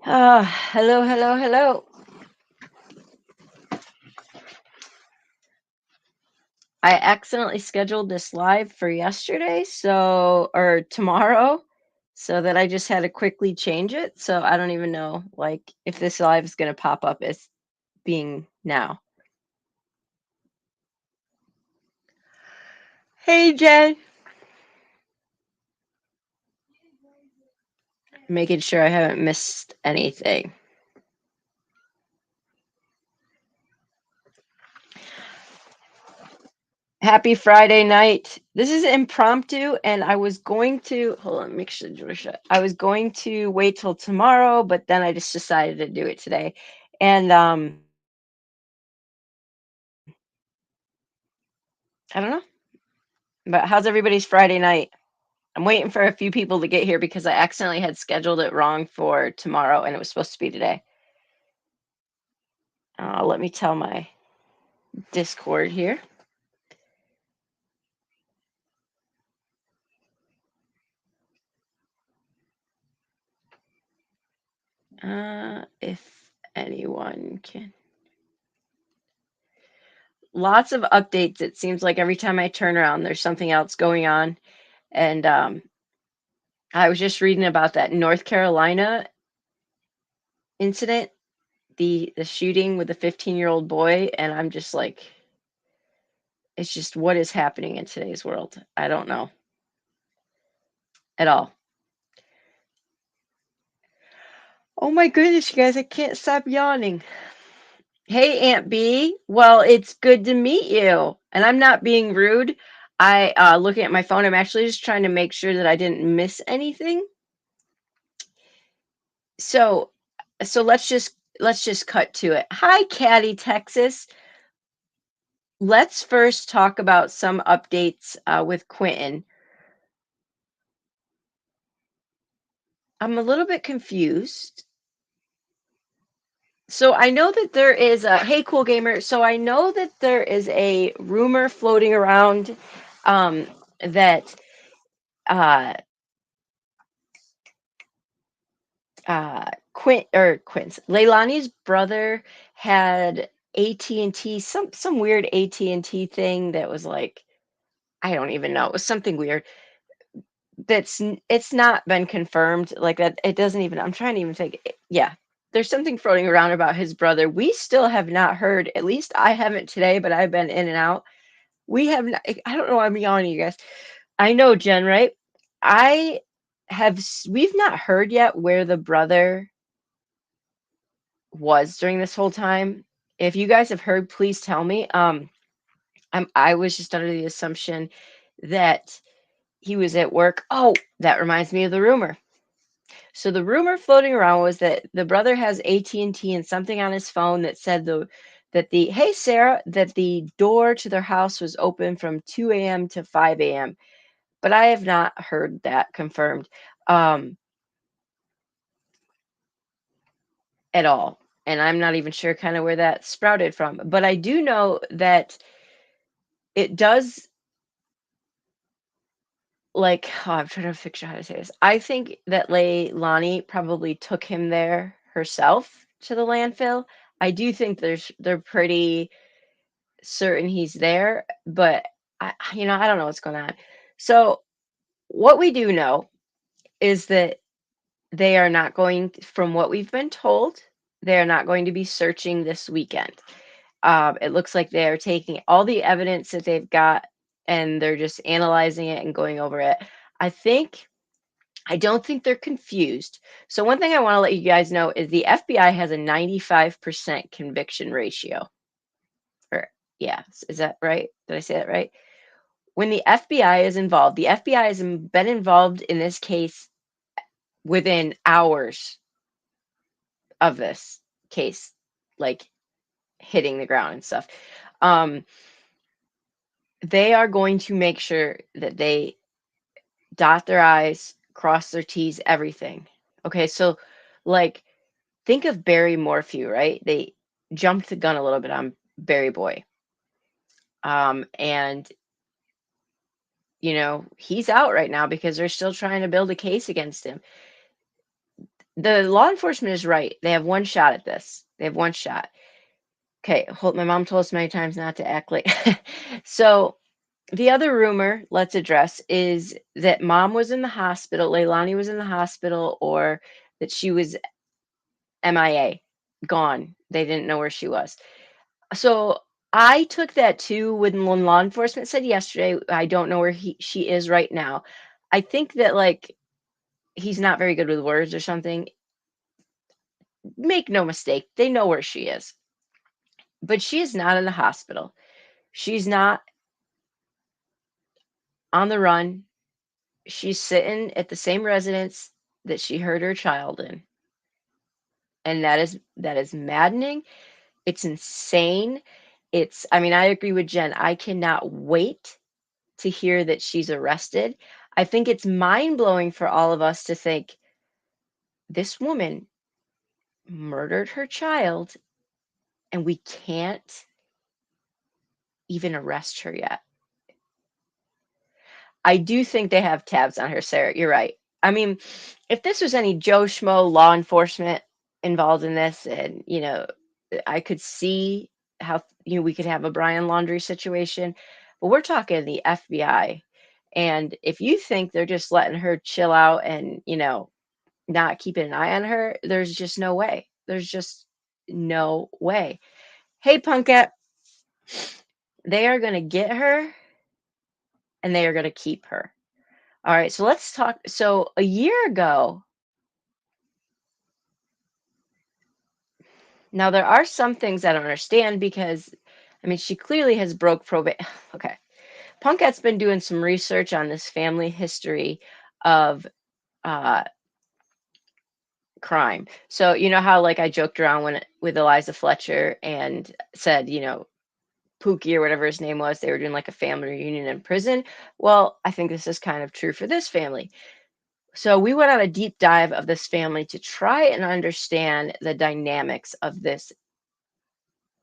Hello, hello, hello. I accidentally scheduled this live for yesterday, or tomorrow, so that I just had to quickly change it. So I don't even know, like, if this live is going to pop up as being now. Hey, Jen. Making sure I haven't missed anything. Happy Friday night. This is impromptu, and I was going to hold on, make sure the door shut. I was going to wait till tomorrow, but then I just decided to do it today. And I don't know. But how's everybody's Friday night? I'm waiting for a few people to get here because I accidentally had scheduled it wrong for tomorrow and it was supposed to be today. Let me tell my Discord here. If anyone can. Lots of updates. It seems like every time I turn around, there's something else going on. And I was just reading about that North Carolina incident, the shooting with the 15-year-old boy, and I'm just like, it's just what is happening in today's world. I don't know at all. Oh my goodness, you guys, I can't stop yawning. Hey, Aunt B. Well, it's good to meet you. And I'm not being rude. Looking at my phone, I'm actually just trying to make sure that I didn't miss anything. So, so let's just cut to it. Hi, Caddy, Texas. Let's first talk about some updates with Quinton. I'm a little bit confused. So I know that there is a hey cool gamer. So I know that there is a rumor floating around that uh Quint's Leilani's brother had AT&T, some weird AT&T thing that was like, I don't even know, it was something weird. It's not been confirmed like that. It doesn't even, I'm trying to even think. Yeah, there's something floating around about his brother. We still have not heard, at least I haven't today, but I've been in and out. We have not, I don't know why I'm yawning, you guys. I know, Jen, right? I we've not heard yet where the brother was during this whole time. If you guys have heard, please tell me. I was just under the assumption that he was at work. Oh, that reminds me of the rumor. So the rumor floating around was that the brother has AT&T and T and something on his phone that said the hey Sarah, that the door to their house was open from 2 a.m. to 5 a.m. But I have not heard that confirmed um, at all. And I'm not even sure kind of where that sprouted from. But I do know that it does, like, oh, I'm trying to figure out how to say this. I think that Leilani probably took him there herself to the landfill. I do think they're pretty certain he's there, but I don't know what's going on. So what we do know is that they are not going, from what we've been told, they are not going to be searching this weekend. It looks like they are taking all the evidence that they've got and they're just analyzing it and going over it. I think I don't think they're confused. So one thing I want to let you guys know is the FBI has a 95% conviction ratio. Or yeah, is that right? Did I say that right? When the FBI is involved, the FBI has been involved in this case within hours of this case, like hitting the ground and stuff. Um, they are going to make sure that they dot their I's, cross their T's, everything. Okay, so like think of Barry Morphew, right? They jumped the gun a little bit on Barry Boy. And he's out right now because they're still trying to build a case against him. The law enforcement is right. They have one shot at this. They have one shot. Okay, hold. My mom told us many times not to act like. So the other rumor, let's address, is that mom was in the hospital, Leilani was in the hospital, or that she was MIA, gone. They didn't know where she was. So I took that too when law enforcement said yesterday, I don't know where she is right now. I think that like he's not very good with words or something. Make no mistake, they know where she is. But she is not in the hospital. She's not on the run. She's sitting at the same residence that she hurt her child in. And that is maddening. It's insane. I mean, I agree with Jen. I cannot wait to hear that she's arrested. I think it's mind-blowing for all of us to think this woman murdered her child and we can't even arrest her yet. I do think they have tabs on her, Sarah. You're right. I mean, if this was any Joe Schmo law enforcement involved in this, and I could see how we could have a Brian Laundrie situation, but we're talking the FBI. And if you think they're just letting her chill out and not keeping an eye on her, there's just no way. There's just no way. Hey, Punkette, they are going to get her and they are going to keep her. All right, so let's talk. So a year ago, now there are some things I don't understand because, I mean, she clearly has broke probate. Okay, Punkette's been doing some research on this family history of uh, crime. So you know how like I joked around with Eliza Fletcher and said, Pookie or whatever his name was, they were doing like a family reunion in prison. Well, I think this is kind of true for this family. So we went on a deep dive of this family to try and understand the dynamics of this.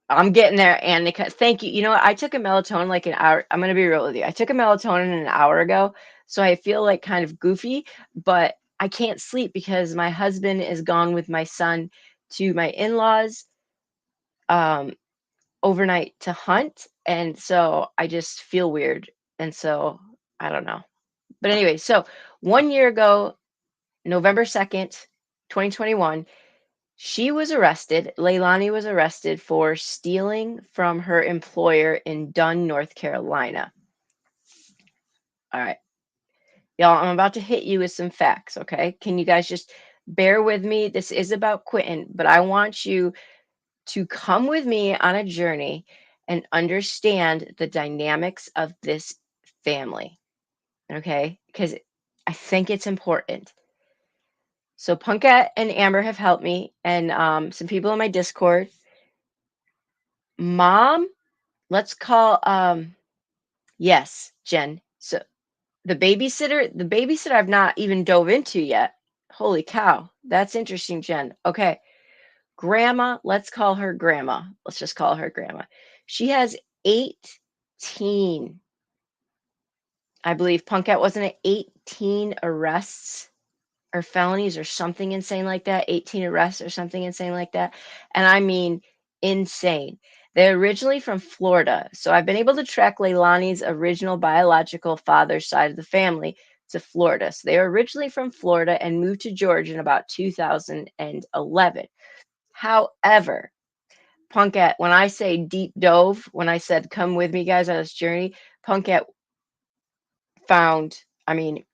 I'm getting there, Annika. Thank you. You know what? I took a melatonin like an hour. I'm going to be real with you. I took a melatonin an hour ago, so I feel like kind of goofy, but I can't sleep because my husband is gone with my son to my in-laws um, overnight to hunt, and so I just feel weird, and so I don't know. But anyway, so 1 year ago, November 2nd, 2021, she was arrested. Leilani was arrested for stealing from her employer in Dunn, North Carolina. All right, y'all, I'm about to hit you with some facts, okay? Can you guys just bear with me? This is about Quinton, but I want you to come with me on a journey and understand the dynamics of this family, okay? Because I think it's important. So Punkette and Amber have helped me, and some people in my Discord. Mom, let's call yes, Jen. So the babysitter I've not even dove into yet. Holy cow. That's interesting, Jen. Okay. Grandma, let's call her grandma. Let's just call her grandma. She has 18, I believe Punkette wasn't it 18 arrests or felonies or something insane like that, 18 arrests or something insane like that. And I mean insane. They're originally from Florida. So I've been able to track Leilani's original biological father's side of the family to Florida. So they were originally from Florida and moved to Georgia in about 2011. However, Punkette, when I say deep dove, when I said come with me guys on this journey, Punkette found, I mean,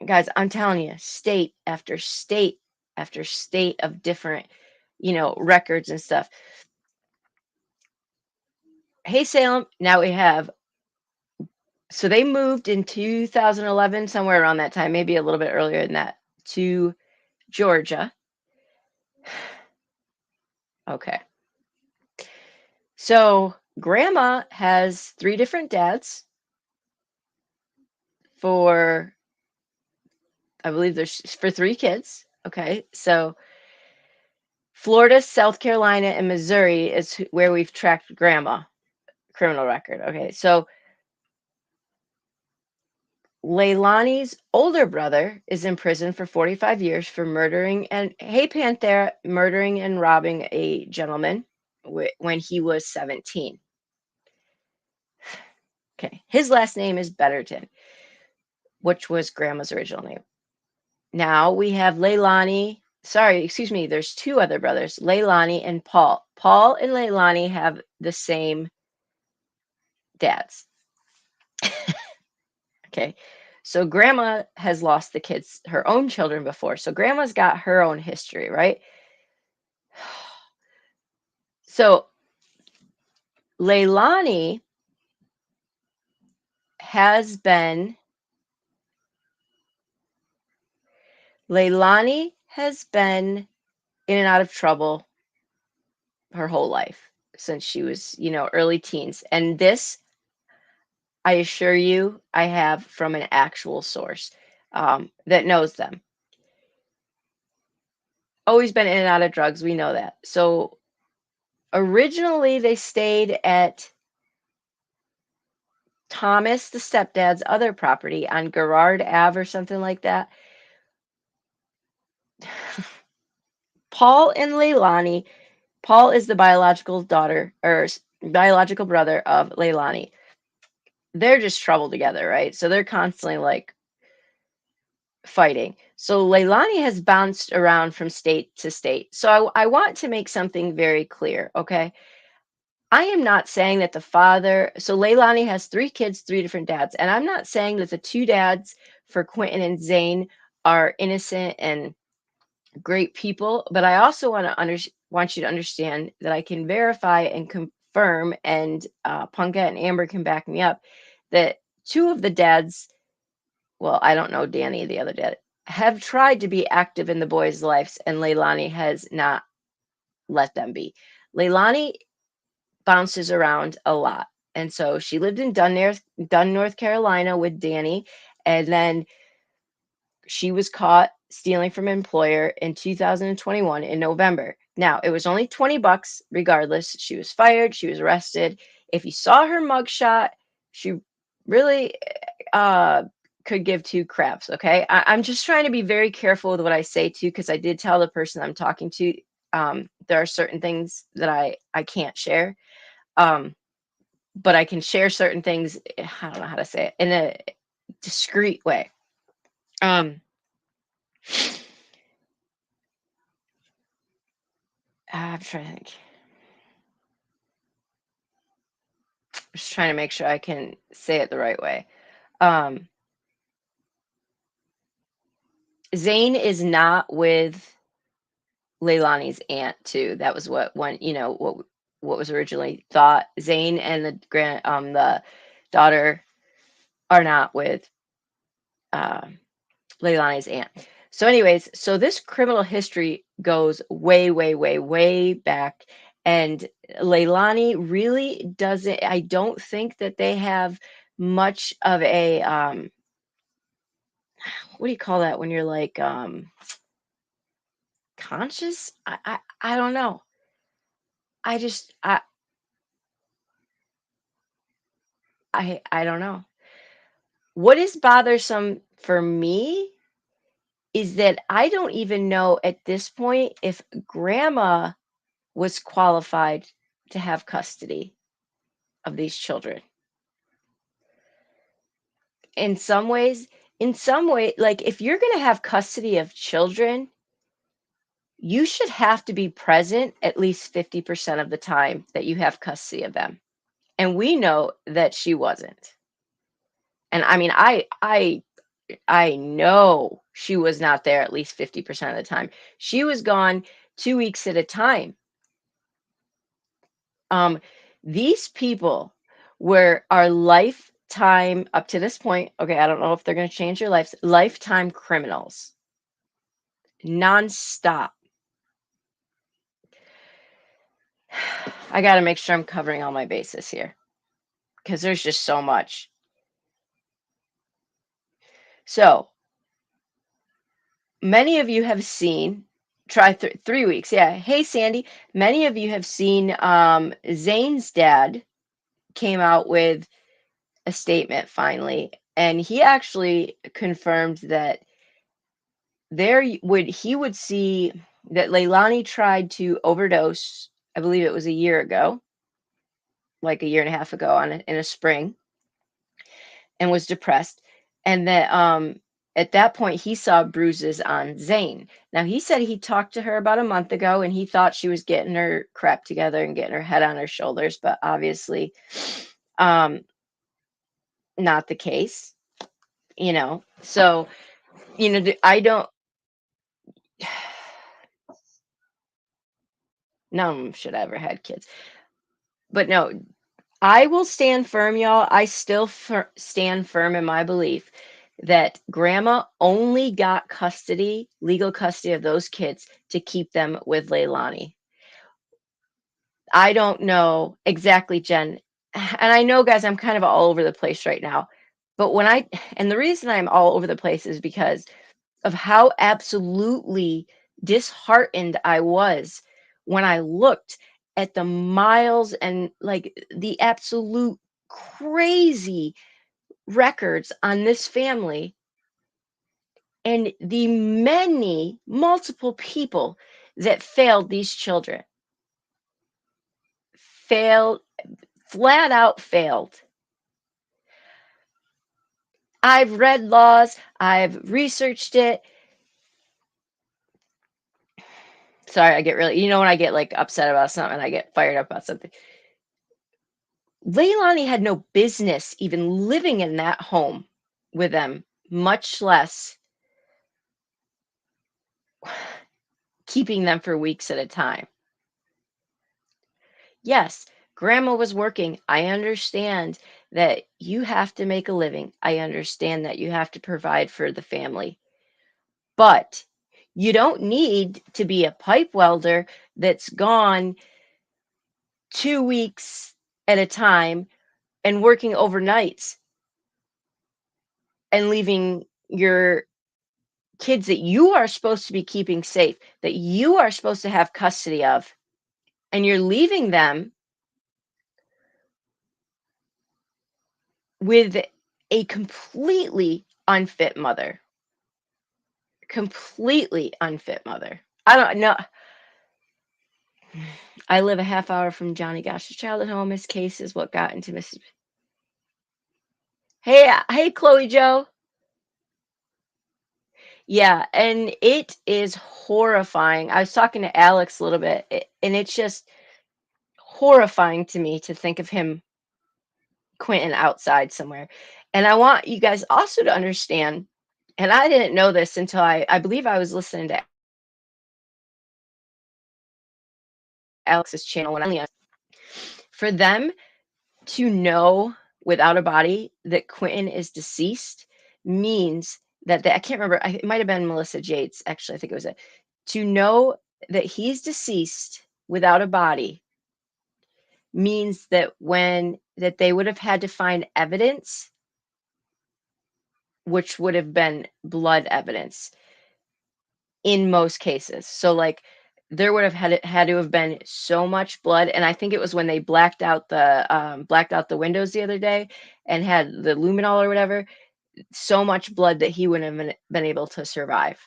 guys, I'm telling you, state after state after state of different, records and stuff. Hey, Salem, now we have, so they moved in 2011, somewhere around that time, maybe a little bit earlier than that, to Georgia. Okay. So grandma has 3 different dads for, I believe there's for 3 kids. Okay. So Florida, South Carolina, and Missouri is where we've tracked grandma criminal record. Okay. So Leilani's older brother is in prison for 45 years for murdering and hey Panthera, murdering and robbing a gentleman when he was 17. Okay. His last name is Betterton, which was grandma's original name. Now we have Leilani. Sorry, excuse me. There's two other brothers, Leilani and Paul. Paul and Leilani have the same dads. Okay. So grandma has lost the kids, her own children before. So grandma's got her own history, right? So Leilani has been Leilani has been in and out of trouble her whole life since she was, early teens. And this, I assure you, I have from an actual source that knows them. Always been in and out of drugs. We know that. So originally they stayed at Thomas, the stepdad's other property on Garrard Ave or something like that. Paul and Leilani. Paul is the biological daughter or biological brother of Leilani. They're just trouble together, right? So they're constantly like fighting. So Leilani has bounced around from state to state. So I want to make something very clear, okay? I am not saying that the father, so Leilani has three kids, three different dads, and I'm not saying that the two dads for Quinton and Zane are innocent and great people, but I also want you to understand that I can verify and confirm, and Punka and Amber can back me up, that two of the dads, well, I don't know Danny, the other dad, have tried to be active in the boys' lives, and Leilani has not let them be. Leilani bounces around a lot. And so she lived in Dunn, North Carolina with Danny, and then she was caught stealing from an employer in 2021 in November. Now, it was only 20 bucks regardless. She was fired, she was arrested. If you saw her mugshot, she really could give two craps, okay? I'm just trying to be very careful with what I say too, because I did tell the person I'm talking to there are certain things that I can't share. But I can share certain things, I don't know how to say it, in a discreet way. I'm trying to think. Just trying to make sure I can say it the right way. Zane is not with Leilani's aunt too. That was what was originally thought. Zane and the daughter are not with Leilani's aunt. So, anyways, so this criminal history goes way, way, way, way back. And Leilani really doesn't, I don't think that they have much of a, what do you call that when you're like conscious? I don't know. I just, I don't know. What is bothersome for me is that I don't even know at this point if grandma was qualified to have custody of these children. In some ways, like if you're going to have custody of children, you should have to be present at least 50% of the time that you have custody of them. And we know that she wasn't. And I mean, I know she was not there at least 50% of the time. She was gone 2 weeks at a time. These people are lifetime up to this point. Okay, I don't know if they're going to change their lives. Lifetime criminals, nonstop. I got to make sure I'm covering all my bases here because there's just so much. So many of you have seen. Try 3 weeks. Yeah. Hey, Sandy. Many of you have seen Zane's dad came out with a statement finally And he actually confirmed that he would see that Leilani tried to overdose, I believe it was a year ago, like a year and a half ago in a spring, and was depressed. And that at that point he saw bruises on Zane. Now he said he talked to her about a month ago and he thought she was getting her crap together and getting her head on her shoulders, but obviously um not the case, you know. So, I don't none of them should have ever had kids. But no, I will stand firm, y'all. I still stand firm in my belief that grandma only got legal custody of those kids to keep them with Leilani. I don't know exactly, Jen. And I know, guys, I'm kind of all over the place right now. But and the reason I'm all over the place is because of how absolutely disheartened I was when I looked at the miles and like the absolute crazy records on this family and the many multiple people that failed these children. Failed, flat out failed. I've read laws, I've researched it. Sorry, I get really, when I get like upset about something, I get fired up about something. Leilani had no business even living in that home with them, much less keeping them for weeks at a time. Yes, grandma was working. I understand that you have to make a living. I understand that you have to provide for the family. But you don't need to be a pipe welder that's gone 2 weeks at a time and working overnights and leaving your kids that you are supposed to be keeping safe, that you are supposed to have custody of, and you're leaving them with a completely unfit mother. Completely unfit mother. I don't know. I live a half hour from Johnny Gosh's childhood home. His case is what got into Mrs. Hey, Chloe Joe. Yeah, and it is horrifying. I was talking to Alex a little bit, and it's just horrifying to me to think of him, Quinton, outside somewhere. And I want you guys also to understand, and I didn't know this until I believe I was listening to Alex's channel when for them to know without a body that Quentin is deceased means that I can't remember. It might have been Melissa Jates. Actually, I think it was it. To know that he's deceased without a body means that that they would have had to find evidence, which would have been blood evidence in most cases. So like there would have had to have been so much blood, and I think it was when they blacked out the windows the other day and had the luminol or whatever, so much blood that he wouldn't have been able to survive.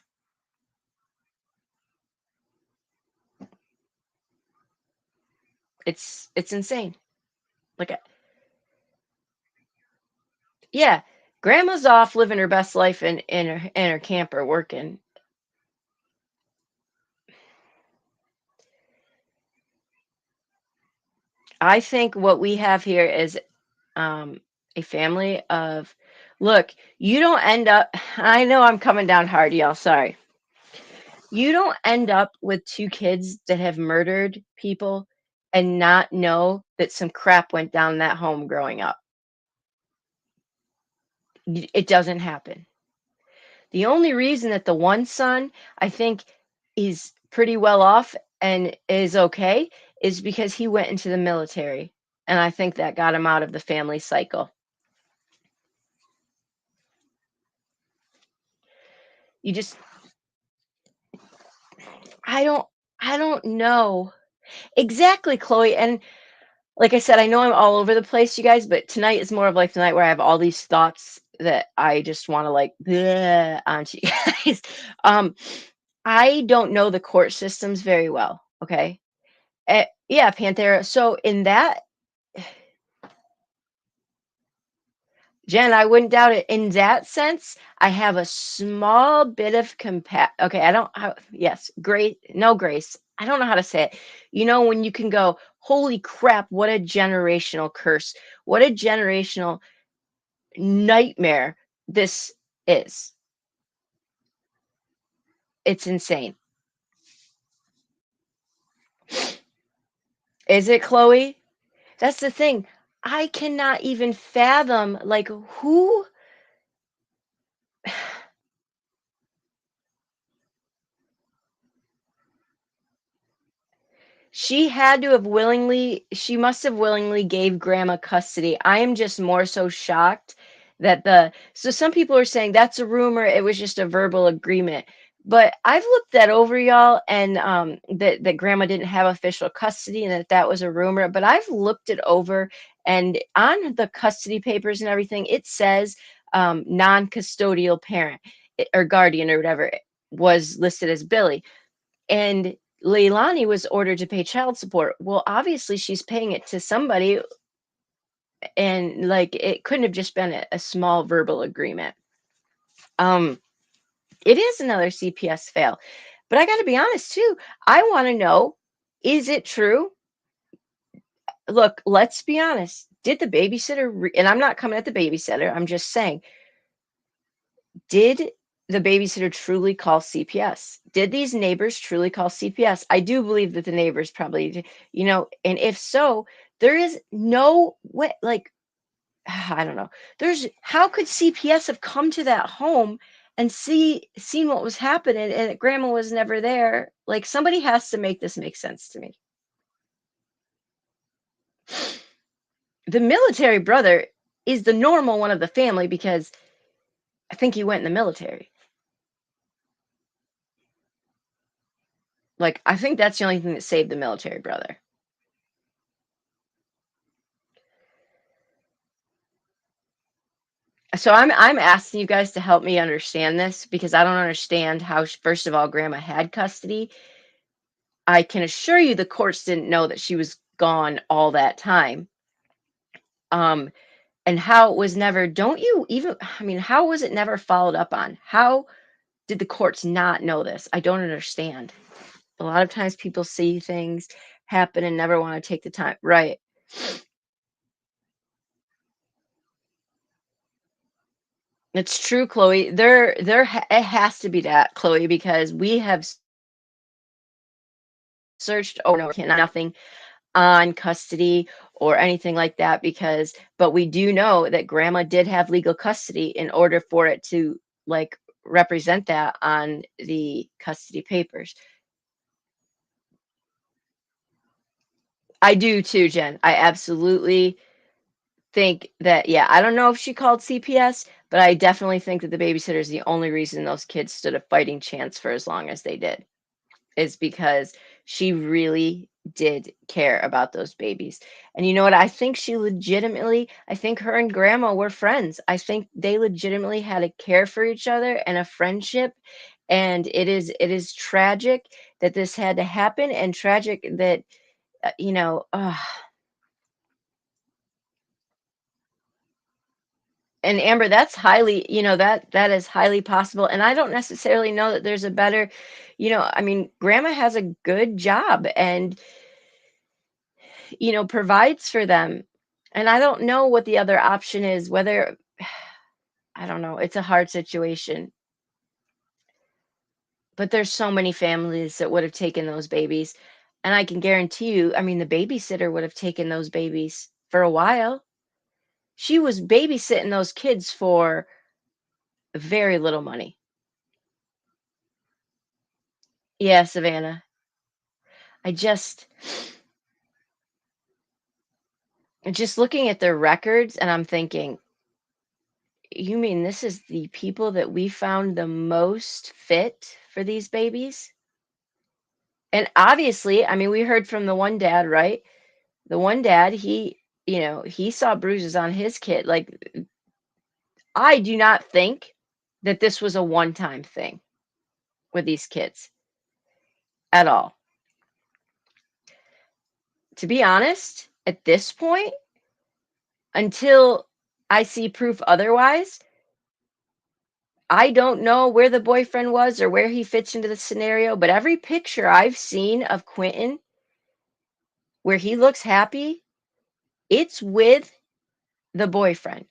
It's insane. Like yeah, grandma's off living her best life in her camper working. I think what we have here is um, a family of, look, you don't end up, I know I'm coming down hard, y'all, sorry. You don't end up with two kids that have murdered people and not know that some crap went down that home growing up. It doesn't happen. The only reason that the one son, I think, is pretty well off and is okay is because he went into the military. And I think that got him out of the family cycle. You just I don't I don't know. Exactly, Chloe. And like I said, I know I'm all over the place, you guys, but tonight is more of like the night where I have all these thoughts that I just wanna, like, bleh onto you guys. Um, I don't know the court systems very well, okay? Yeah, Panthera. So in that Jen, I wouldn't doubt it. In that sense, I have a small bit of okay, I don't how yes, grace no grace. I don't know how to say it. You know, when you can go, "Holy crap, what a generational curse. What a generational nightmare this is." It's insane. Is it, Chloe? That's the thing. I cannot even fathom, like, who she must have willingly gave grandma custody. I am just more so shocked that so some people are saying that's a rumor, it was just a verbal agreement. But I've looked that over, y'all, and that grandma didn't have official custody and that was a rumor. But I've looked it over, and on the custody papers and everything, it says non-custodial parent or guardian or whatever was listed as Billy. And Leilani was ordered to pay child support. Well, obviously she's paying it to somebody, and like it couldn't have just been a small verbal agreement. Um, it is another CPS fail. But I got to be honest too. I want to know, is it true? Look, let's be honest. Did the babysitter and I'm not coming at the babysitter. I'm just saying, did the babysitter truly call CPS? Did these neighbors truly call CPS? I do believe that the neighbors probably, and if so, there is no way, like, I don't know. How could CPS have come to that home and seen what was happening and that grandma was never there? Like, somebody has to make this make sense to me. The military brother is the normal one of the family because I think he went in the military. Like, I think that's the only thing that saved the military brother. So I'm asking you guys to help me understand this because I don't understand how, first of all, grandma had custody. I can assure you the courts didn't know that she was gone all that time. Um, and how it was never, don't you even, I mean, how was it never followed up on? How did the courts not know this? I don't understand. A lot of times people see things happen and never want to take the time. Right. It's true, Chloe. It has to be that, Chloe, because we have searched over and over again, nothing on custody or anything like that but we do know that grandma did have legal custody in order for it to like represent that on the custody papers. I do too, Jen. I absolutely think that, yeah, I don't know if she called CPS, but I definitely think that the babysitter is the only reason those kids stood a fighting chance for as long as they did. Is because she really did care about those babies. And you know what? I think her and grandma were friends. I think they legitimately had a care for each other and a friendship. And it is tragic that this had to happen and tragic that, and Amber, that's highly, that is highly possible. And I don't necessarily know that there's a better, I mean, grandma has a good job and provides for them. And I don't know what the other option is, whether I don't know, it's a hard situation. But there's so many families that would have taken those babies. And I can guarantee you, I mean, the babysitter would have taken those babies for a while. She was babysitting those kids for very little money. Yeah, Savannah. I just looking at their records and I'm thinking, you mean this is the people that we found the most fit for these babies? And obviously, I mean, we heard from the one dad, right? The one dad, he saw bruises on his kid. Like, I do not think that this was a one-time thing with these kids at all. To be honest, at this point, until I see proof otherwise, I don't know where the boyfriend was or where he fits into the scenario, but every picture I've seen of Quentin where he looks happy, it's with the boyfriend.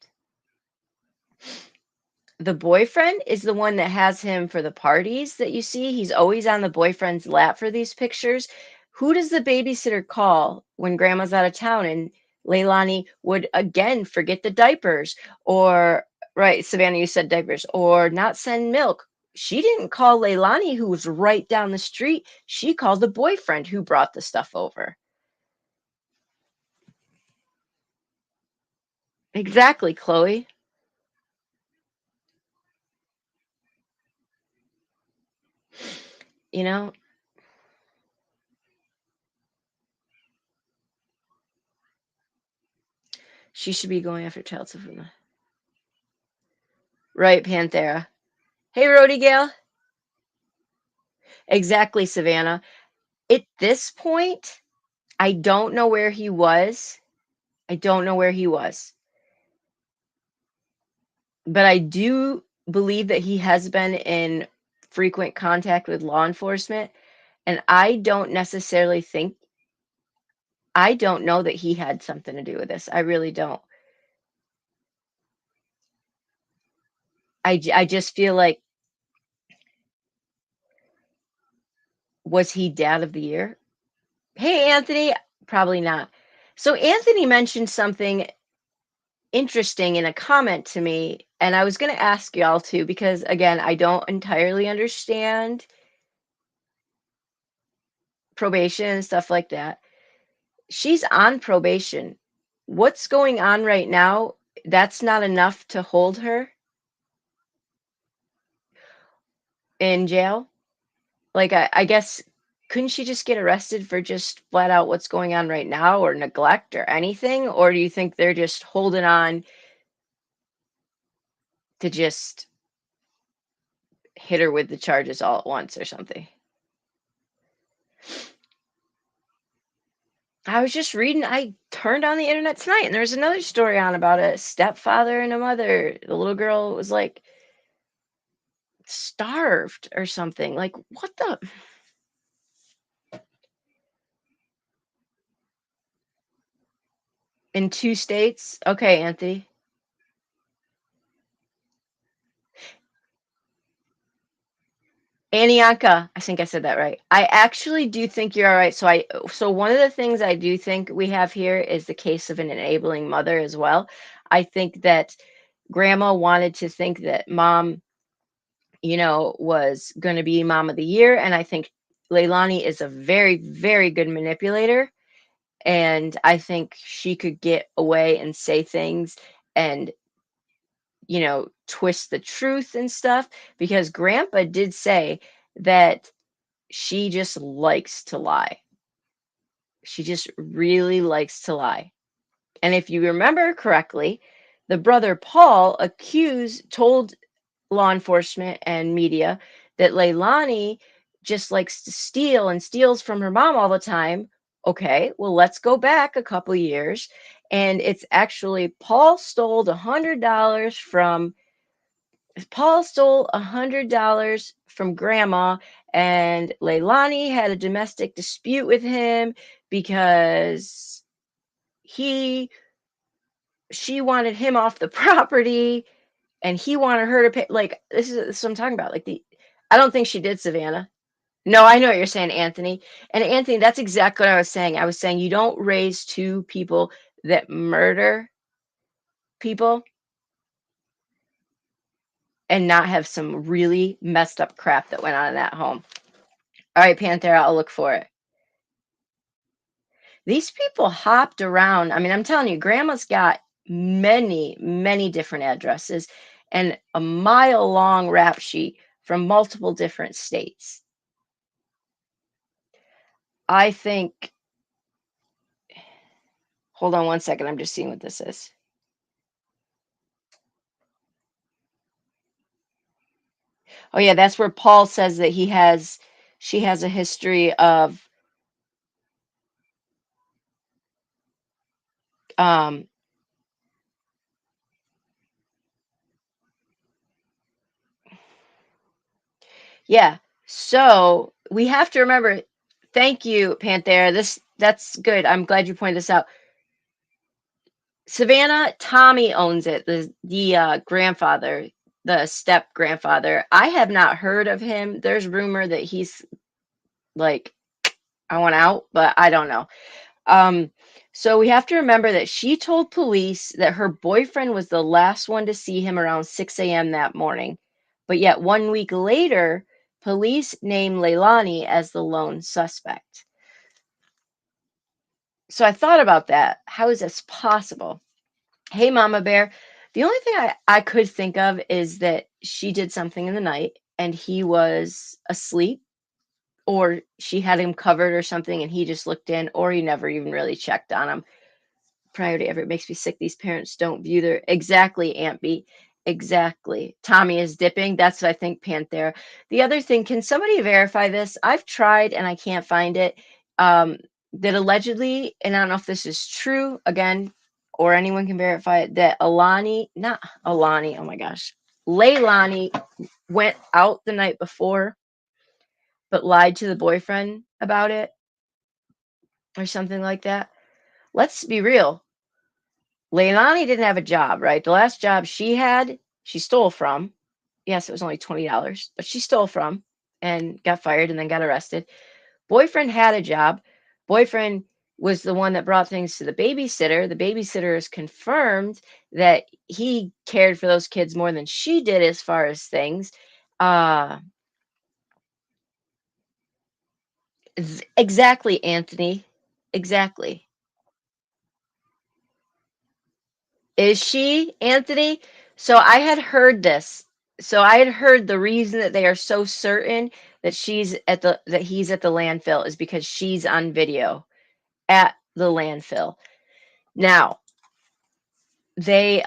The boyfriend is the one that has him for the parties that you see. He's always on the boyfriend's lap for these pictures. Who does the babysitter call when grandma's out of town and Leilani would again forget the diapers or right, Savannah, you said diapers or not send milk. She didn't call Leilani, who was right down the street. She called the boyfriend who brought the stuff over. Exactly, Chloe. You know, she should be going after child support. Right, Panthera. Hey, Rody Gale. Exactly, Savannah. At this point, I don't know where he was. I don't know where he was. But I do believe that he has been in frequent contact with law enforcement. And I don't know that he had something to do with this. I really don't. I just feel like, was he dad of the year? Hey, Anthony. Probably not. So Anthony mentioned something interesting in a comment to me, and I was going to ask y'all too, because again, I don't entirely understand probation and stuff like that. She's on probation. What's going on right now? That's not enough to hold her in jail. Like, I guess, couldn't she just get arrested for just flat out what's going on right now or neglect or anything? Or do you think they're just holding on to just hit her with the charges all at once or something? I was just reading, I turned on the internet tonight and there was another story on about a stepfather and a mother. The little girl was like starved or something. Like, what the? In 2 states? Okay, Anthony. Aniaka, I think I said that right. I actually do think you're all right. So one of the things I do think we have here is the case of an enabling mother as well. I think that grandma wanted to think that mom, was going to be mom of the year, and I think Leilani is a very, very good manipulator, and I think she could get away and say things and twist the truth and stuff because grandpa did say that she just likes to lie. She just really likes to lie. And if you remember correctly, the brother Paul told law enforcement and media that Leilani just likes to steal and steals from her mom all the time. Okay, well, let's go back a couple years. And it's actually Paul stole $100 from grandma, and Leilani had a domestic dispute with him because he she wanted him off the property and he wanted her to pay. Like, this is what I'm talking about. Like, I don't think she did, Savannah. No, I know what you're saying, Anthony. And Anthony, that's exactly what I was saying. I was saying you don't raise two people that murder people and not have some really messed up crap that went on in that home. All right, Panthera, I'll look for it. These people hopped around. I mean, I'm telling you, grandma's got many, many different addresses and a mile long rap sheet from multiple different states. I think, hold on one second. I'm just seeing what this is. Oh yeah, that's where Paul says that she has a history of um yeah. So we have to remember, thank you, Panthera. That's good. I'm glad you pointed this out. Savannah, Tommy owns it, the grandfather, the step grandfather. I have not heard of him. There's rumor that he's like, I want out, but I don't know. Um, so we have to remember that she told police that her boyfriend was the last one to see him around 6 a.m. that morning. But yet 1 week later, police named Leilani as the lone suspect. So I thought about that. How is this possible? Hey, Mama Bear. The only thing I could think of is that she did something in the night and he was asleep, or she had him covered or something and he just looked in, or he never even really checked on him. Priority ever. It makes me sick. These parents don't view their exactly, Aunt B. Exactly. Tommy is dipping. That's what I think, Panthera. The other thing, can somebody verify this? I've tried and I can't find it. Um, that allegedly, and I don't know if this is true again, or anyone can verify it, that not Alani, oh my gosh, Leilani went out the night before, but lied to the boyfriend about it or something like that. Let's be real. Leilani didn't have a job, right? The last job she had, she stole from. Yes, it was only $20, but she stole from and got fired and then got arrested. Boyfriend had a job. Boyfriend was the one that brought things to the babysitter. The babysitter has confirmed that he cared for those kids more than she did as far as things. Uh, exactly, Anthony. Exactly. Is she, Anthony? So I had heard this. So I had heard the reason that they are so certain that he's at the landfill is because she's on video at the landfill. Now, they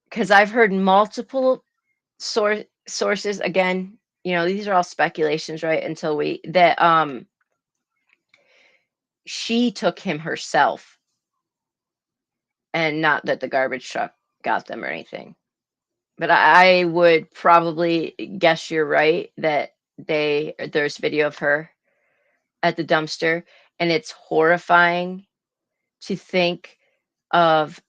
because I've heard multiple sources, again, these are all speculations, right? Until we that she took him herself, and not that the garbage truck got them or anything. But I would probably guess you're right that there's video of her at the dumpster, and it's horrifying to think of.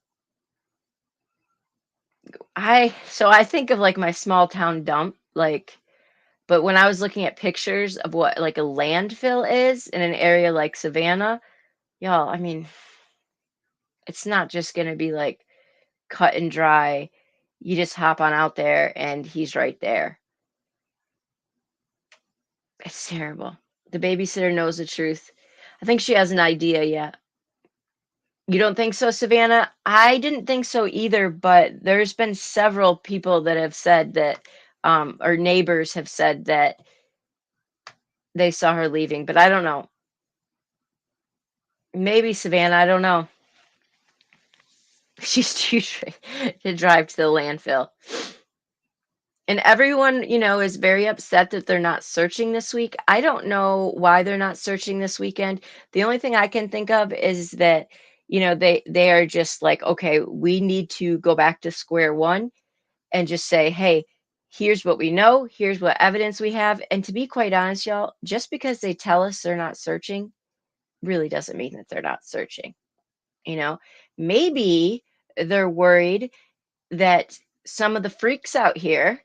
I think of like my small town dump, like, but when I was looking at pictures of what like a landfill is in an area like Savannah, y'all, I mean, it's not just gonna be like cut and dry. You just hop on out there and he's right there. It's terrible. The babysitter knows the truth. I think she has an idea yet. You don't think so, Savannah? I didn't think so either, but there's been several people that have said that, or neighbors have said that they saw her leaving, but I don't know. Maybe Savannah, I don't know. She's too to drive to the landfill. And everyone, is very upset that they're not searching this week. I don't know why they're not searching this weekend. The only thing I can think of is that, they are just like, okay, we need to go back to square one and just say, hey, here's what we know, here's what evidence we have. And to be quite honest, y'all, just because they tell us they're not searching really doesn't mean that they're not searching. You know, maybe they're worried that some of the freaks out here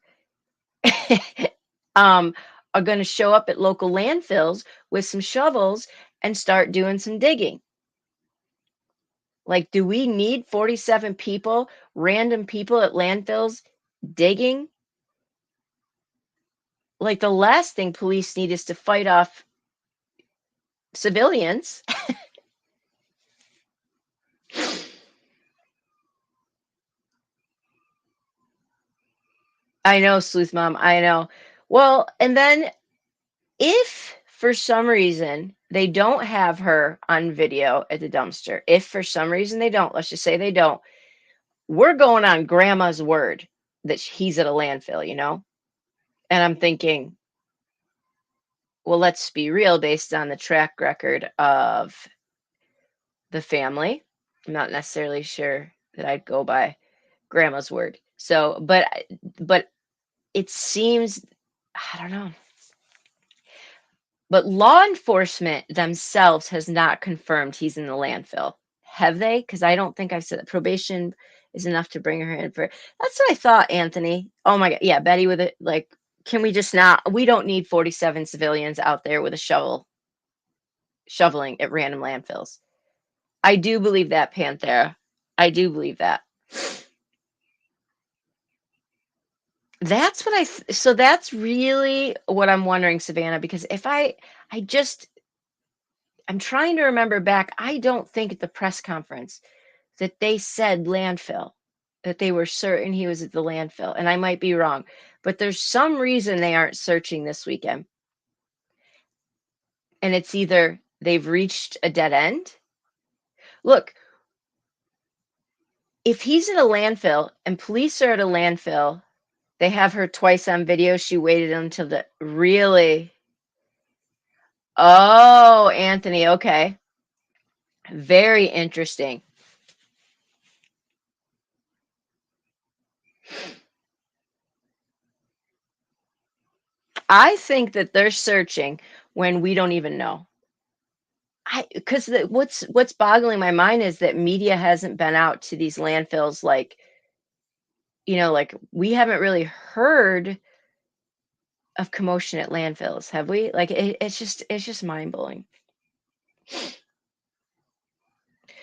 um, are going to show up at local landfills with some shovels and start doing some digging. Like, do we need 47 people, random people at landfills digging? Like, the last thing police need is to fight off civilians. I know, Sleuth Mom, I know. Well, and then if for some reason they don't have her on video at the dumpster, if for some reason they don't, let's just say they don't, we're going on grandma's word. that he's at a landfill, you know? And I'm thinking, well, let's be real based on the track record of the family. I'm not necessarily sure that I'd go by grandma's word. So, but it seems, I don't know. But law enforcement themselves has not confirmed he's in the landfill. Have they? Because I don't think I've said that. Probation is enough to bring her in for. That's what I thought, Anthony. Oh my God. Yeah, Betty with it. Like, can we just not? We don't need 47 civilians out there with a shovel shoveling at random landfills. I do believe that, Panthera. I do believe that. That's what so that's really what I'm wondering, Savannah, because if I just, I'm trying to remember back. I don't think at the press conference that they said landfill, that they were certain he was at the landfill. And I might be wrong, but there's some reason they aren't searching this weekend. And it's either they've reached a dead end. Look, if he's in a landfill and police are at a landfill, they have her twice on video. She waited until the really. Oh, Anthony. Okay. Very interesting. I think that they're searching when we don't even know. Because what's boggling my mind is that media hasn't been out to these landfills, like, like we haven't really heard of commotion at landfills, have we? Like it's just mind blowing.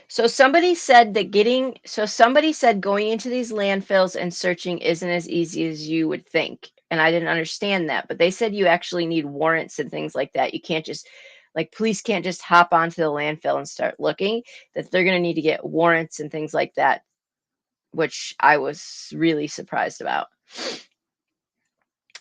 Somebody said going into these landfills and searching isn't as easy as you would think. And I didn't understand that, but they said you actually need warrants and things like that. You can't just, like, police can't just hop onto the landfill and start looking, that they're going to need to get warrants and things like that, which I was really surprised about.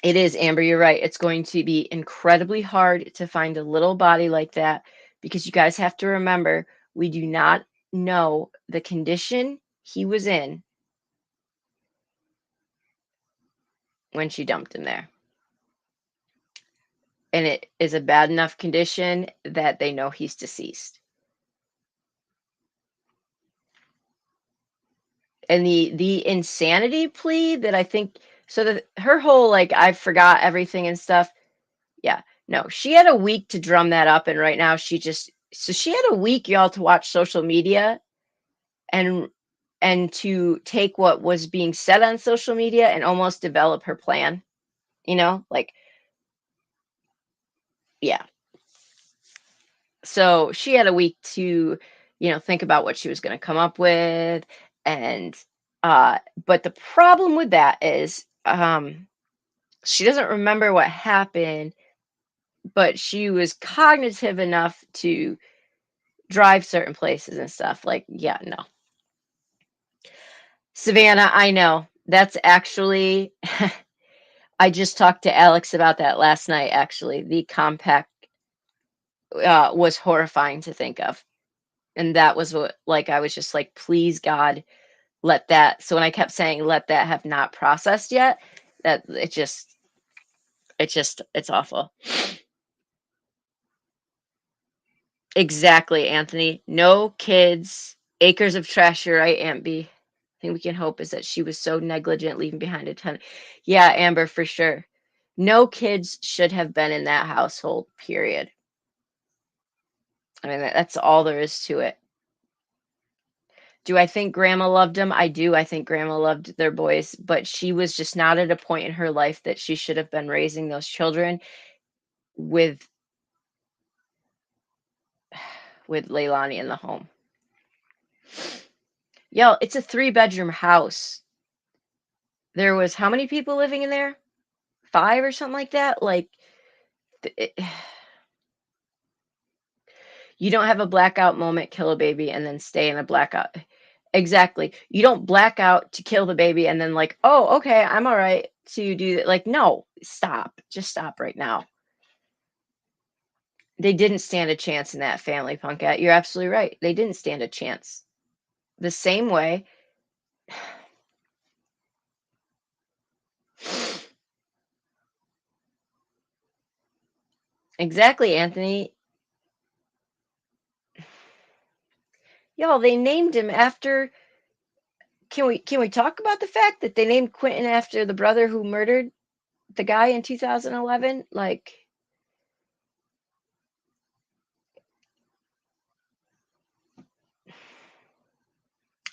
It is, Amber, you're right. It's going to be incredibly hard to find a little body like that, because you guys have to remember, we do not know the condition he was in when she dumped him there. And it is a bad enough condition that they know he's deceased. And the insanity plea that I think, so that her whole, like, I forgot everything and stuff. Yeah. No, she had a week to drum that up, and right now she had a week, y'all, to watch social media and to take what was being said on social media and almost develop her plan, like, yeah. So she had a week to, think about what she was going to come up with. And but the problem with that is, she doesn't remember what happened, but she was cognitive enough to drive certain places and stuff. Like, yeah, no. Savannah, I know. That's actually, I just talked to Alex about that last night, actually. The compact was horrifying to think of. And that was what, like, I was just like, please, God, let that. So when I kept saying, let that have not processed yet, that it's awful. Exactly, Anthony. No kids, acres of trash. You're right, Aunt B. Thing we can hope is that she was so negligent leaving behind a ton. Yeah, Amber, for sure. No kids should have been in that household, period. I mean, that's all there is to it. Do I think grandma loved them? I do. I think grandma loved their boys, but she was just not at a point in her life that she should have been raising those children with Leilani in the home. Yo, it's a 3-bedroom house. There was how many people living in there? 5 or something like that? Like, it, you don't have a blackout moment, kill a baby, and then stay in a blackout. Exactly. You don't black out to kill the baby and then, like, oh, okay, I'm all right to do that. Like, no, stop. Just stop right now. They didn't stand a chance in that family, Punkette. You're absolutely right. They didn't stand a chance. The same way, Exactly, Anthony. Y'all, they named him after. Can we talk about the fact that they named Quentin after the brother who murdered the guy in 2011? Like,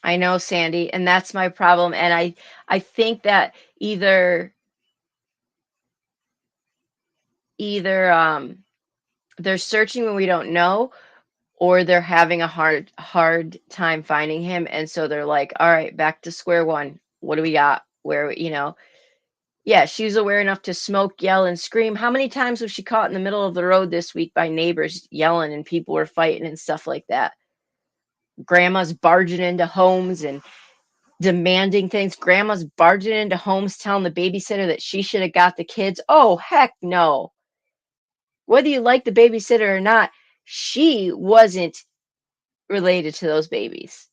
I know, Sandy, and that's my problem. And I think that either they're searching when we don't know, or they're having a hard time finding him, and so they're like, all right, back to square one. What do we got? Where. Yeah, she was aware enough to smoke, yell, and scream. How many times was she caught in the middle of the road this week by neighbors yelling and people were fighting and stuff like that? Grandma's barging into homes and demanding things. Grandma's barging into homes telling the babysitter that she should have got the kids. Oh, heck no. Whether you like the babysitter or not, she wasn't related to those babies.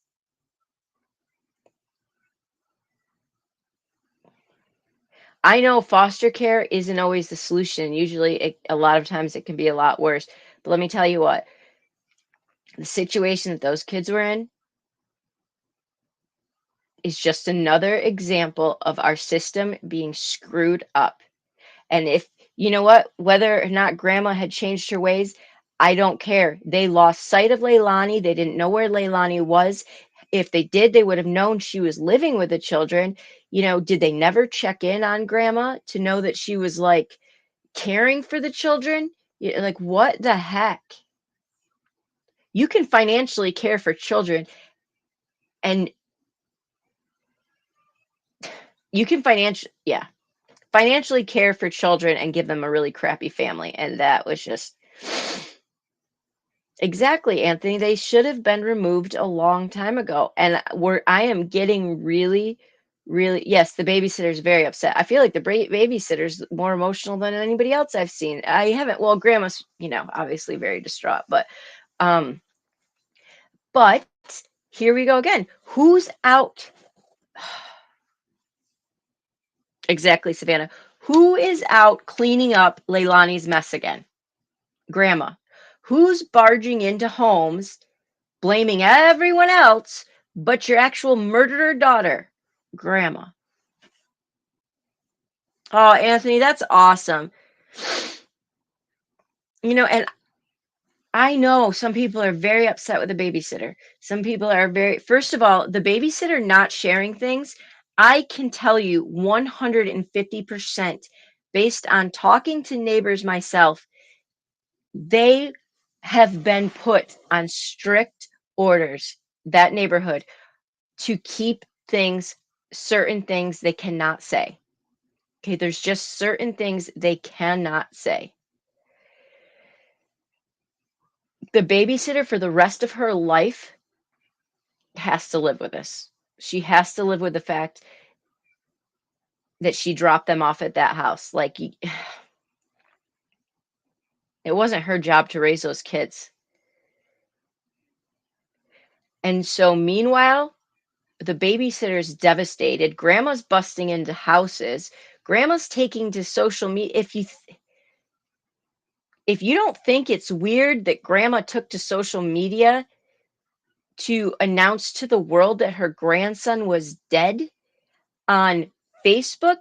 I know foster care isn't always the solution. Usually, a lot of times, it can be a lot worse. But let me tell you what, the situation that those kids were in is just another example of our system being screwed up. And if you know what, whether or not grandma had changed her ways, I don't care. They lost sight of Leilani. They didn't know where Leilani was. If they did, they would have known she was living with the children. Did they never check in on grandma to know that she was like caring for the children? Like, what the heck? You can financially care for children, and you can financially care for children and give them a really crappy family. And that was just exactly, Anthony. They should have been removed a long time ago. And I am getting really, really, yes, the babysitter's very upset. I feel like the babysitter's more emotional than anybody else I've seen. I haven't, well, grandma's, obviously very distraught, um, but here we go again. Who's out? Exactly, Savannah. Who is out cleaning up Leilani's mess again? Grandma. Who's barging into homes, blaming everyone else but your actual murderer daughter? Grandma. Oh, Anthony, that's awesome. And I know some people are very upset with the babysitter. Some people are first of all, the babysitter not sharing things, I can tell you 150% based on talking to neighbors myself, they have been put on strict orders, that neighborhood, to keep certain things they cannot say. Okay, there's just certain things they cannot say. The babysitter for the rest of her life has to live with this. She has to live with the fact that she dropped them off at that house. Like, it wasn't her job to raise those kids. And so, meanwhile, the babysitter's devastated. Grandma's busting into houses. Grandma's taking to social media. If you don't think it's weird that grandma took to social media to announce to the world that her grandson was dead on Facebook,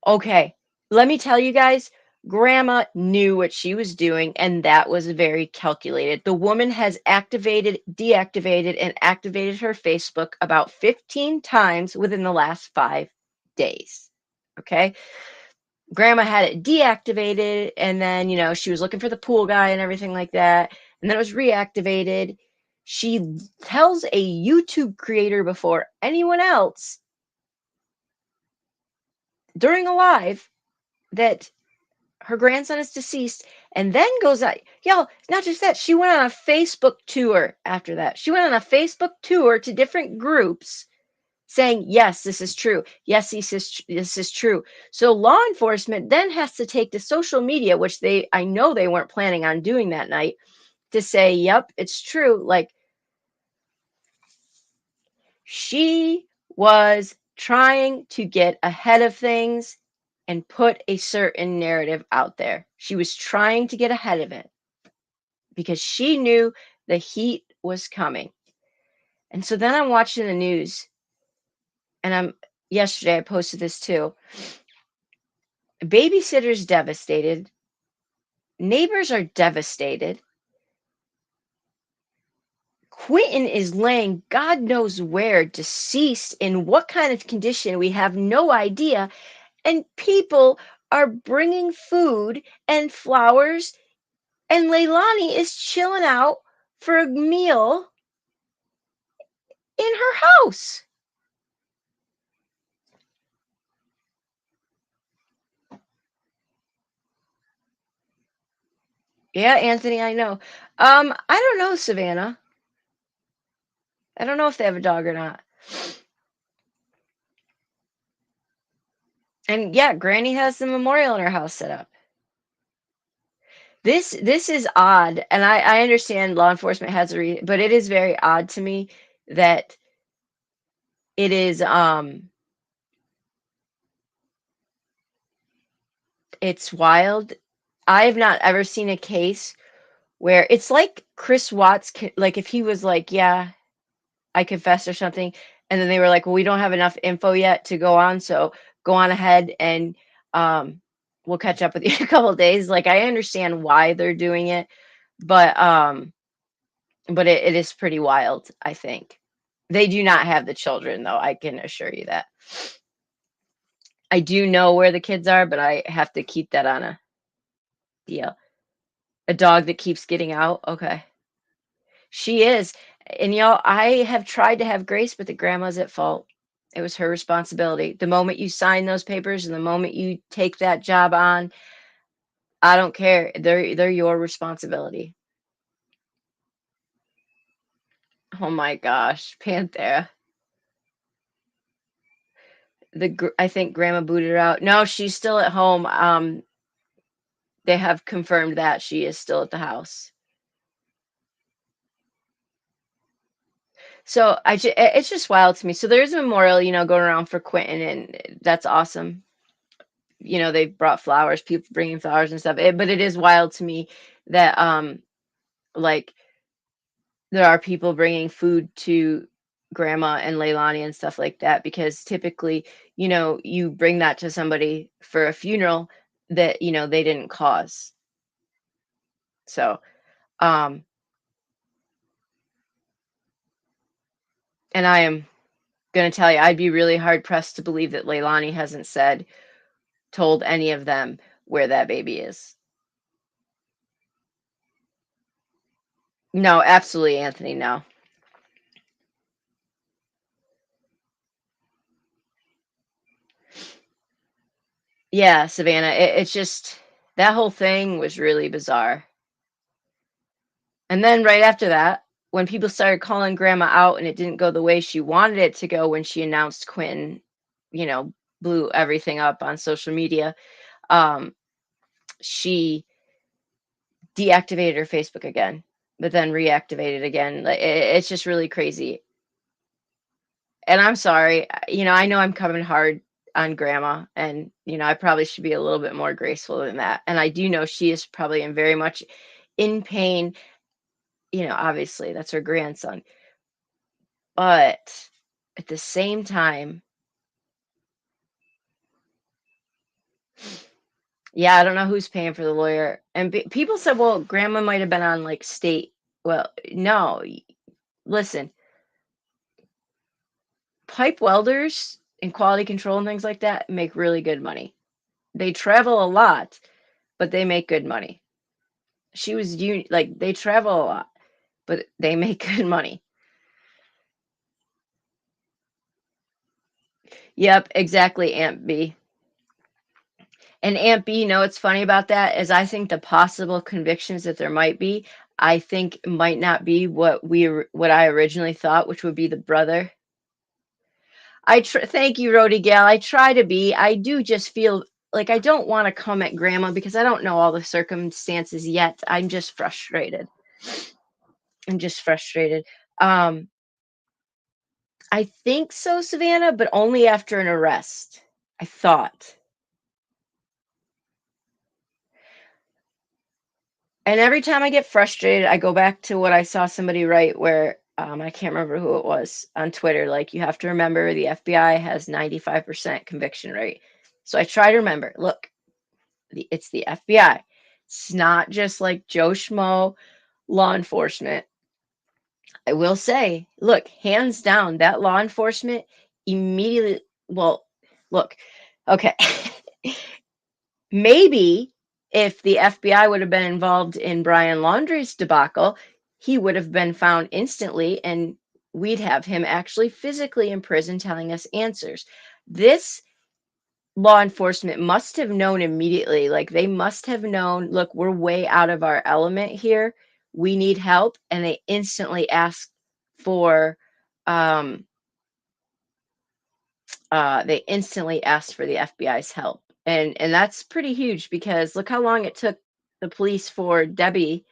okay, let me tell you guys, grandma knew what she was doing, and that was very calculated. The woman has activated, deactivated, and activated her Facebook about 15 times within the last 5 days. Okay. Grandma had it deactivated, and then, she was looking for the pool guy and everything like that. And then it was reactivated. She tells a YouTube creator before anyone else during a live that her grandson is deceased, and then goes out. Y'all, not just that, she went on a Facebook tour after that. She went on a Facebook tour to different groups saying, yes, this is true. Yes, this is true. So law enforcement then has to take to social media, which I know they weren't planning on doing that night, to say, yep, it's true. Like, she was trying to get ahead of things, and put a certain narrative out there. She was trying to get ahead of it because she knew the heat was coming. And so then I'm watching the news and yesterday I posted this too. Babysitters devastated, neighbors are devastated. Quentin is laying God knows where, deceased, in what kind of condition, we have no idea. And people are bringing food and flowers, and Leilani is chilling out for a meal in her house. Yeah, Anthony, I know. I don't know, Savannah. I don't know if they have a dog or not. And yeah, Granny has the memorial in her house set up. This is odd, and I understand law enforcement has a reason, but it is very odd to me that it is it's wild. I have not ever seen a case where it's like Chris Watts, like if he was like, yeah, I confessed or something, and then they were like, well, we don't have enough info yet to go on, so go on ahead and um, we'll catch up with you in a couple of days. Like I understand why they're doing it, but it is pretty wild, I think. They do not have the children though, I can assure you that. I do know where the kids are, but I have to keep that on a deal. A dog that keeps getting out. Okay. She is. And y'all, I have tried to have grace, but the grandma's at fault. It was her responsibility. The moment you sign those papers and the moment you take that job on, I don't care. They're your responsibility. Oh my gosh, Panthera. I think grandma booted her out. No, she's still at home. They have confirmed that she is still at the house. So it's just wild to me. So there's a memorial, going around for Quentin, and that's awesome. They brought flowers, people bringing flowers and stuff. But it is wild to me that like there are people bringing food to grandma and Leilani and stuff like that because typically, you bring that to somebody for a funeral that they didn't cause. So, um, and I am gonna tell you, I'd be really hard pressed to believe that Leilani hasn't told any of them where that baby is. No, absolutely, Anthony. No. Yeah, Savannah. It's just that whole thing was really bizarre. And then right after that, when people started calling grandma out and it didn't go the way she wanted it to go when she announced Quentin, you know, blew everything up on social media, um, she deactivated her Facebook again, but then reactivated again. Like it's just really crazy. And I'm sorry, I know I'm coming hard on grandma, and I probably should be a little bit more graceful than that. And I do know she is probably in very much in pain. Obviously that's her grandson, but at the same time, yeah, I don't know who's paying for the lawyer. And people said, well, grandma might have been on like state. Well, no, listen, pipe welders and quality control and things like that make really good money. They travel a lot, but they make good money. She was like they travel a lot, but they make good money. Yep, exactly, Aunt B. And Aunt B, what's funny about that is I think the possible convictions that there might be, I think might not be what I originally thought, which would be the brother. Thank you, Rody Gal. I try to be. I do just feel like I don't want to come at grandma because I don't know all the circumstances yet. I'm just frustrated. I'm just frustrated. Um, I think so, Savannah, but only after an arrest. I thought. And every time I get frustrated, I go back to what I saw somebody write where I can't remember who it was on Twitter. Like, you have to remember the FBI has 95% conviction rate. So I try to remember, look, it's the FBI. It's not just like Joe Schmo law enforcement. I will say, look, hands down, that law enforcement immediately, well, look, okay. Maybe if the FBI would have been involved in Brian Laundrie's debacle, he would have been found instantly and we'd have him actually physically in prison telling us answers. This law enforcement must have known immediately. Like, they must have known, look, we're way out of our element here. We need help. And they instantly asked for um the FBI's help. And that's pretty huge because look how long it took the police for Debbie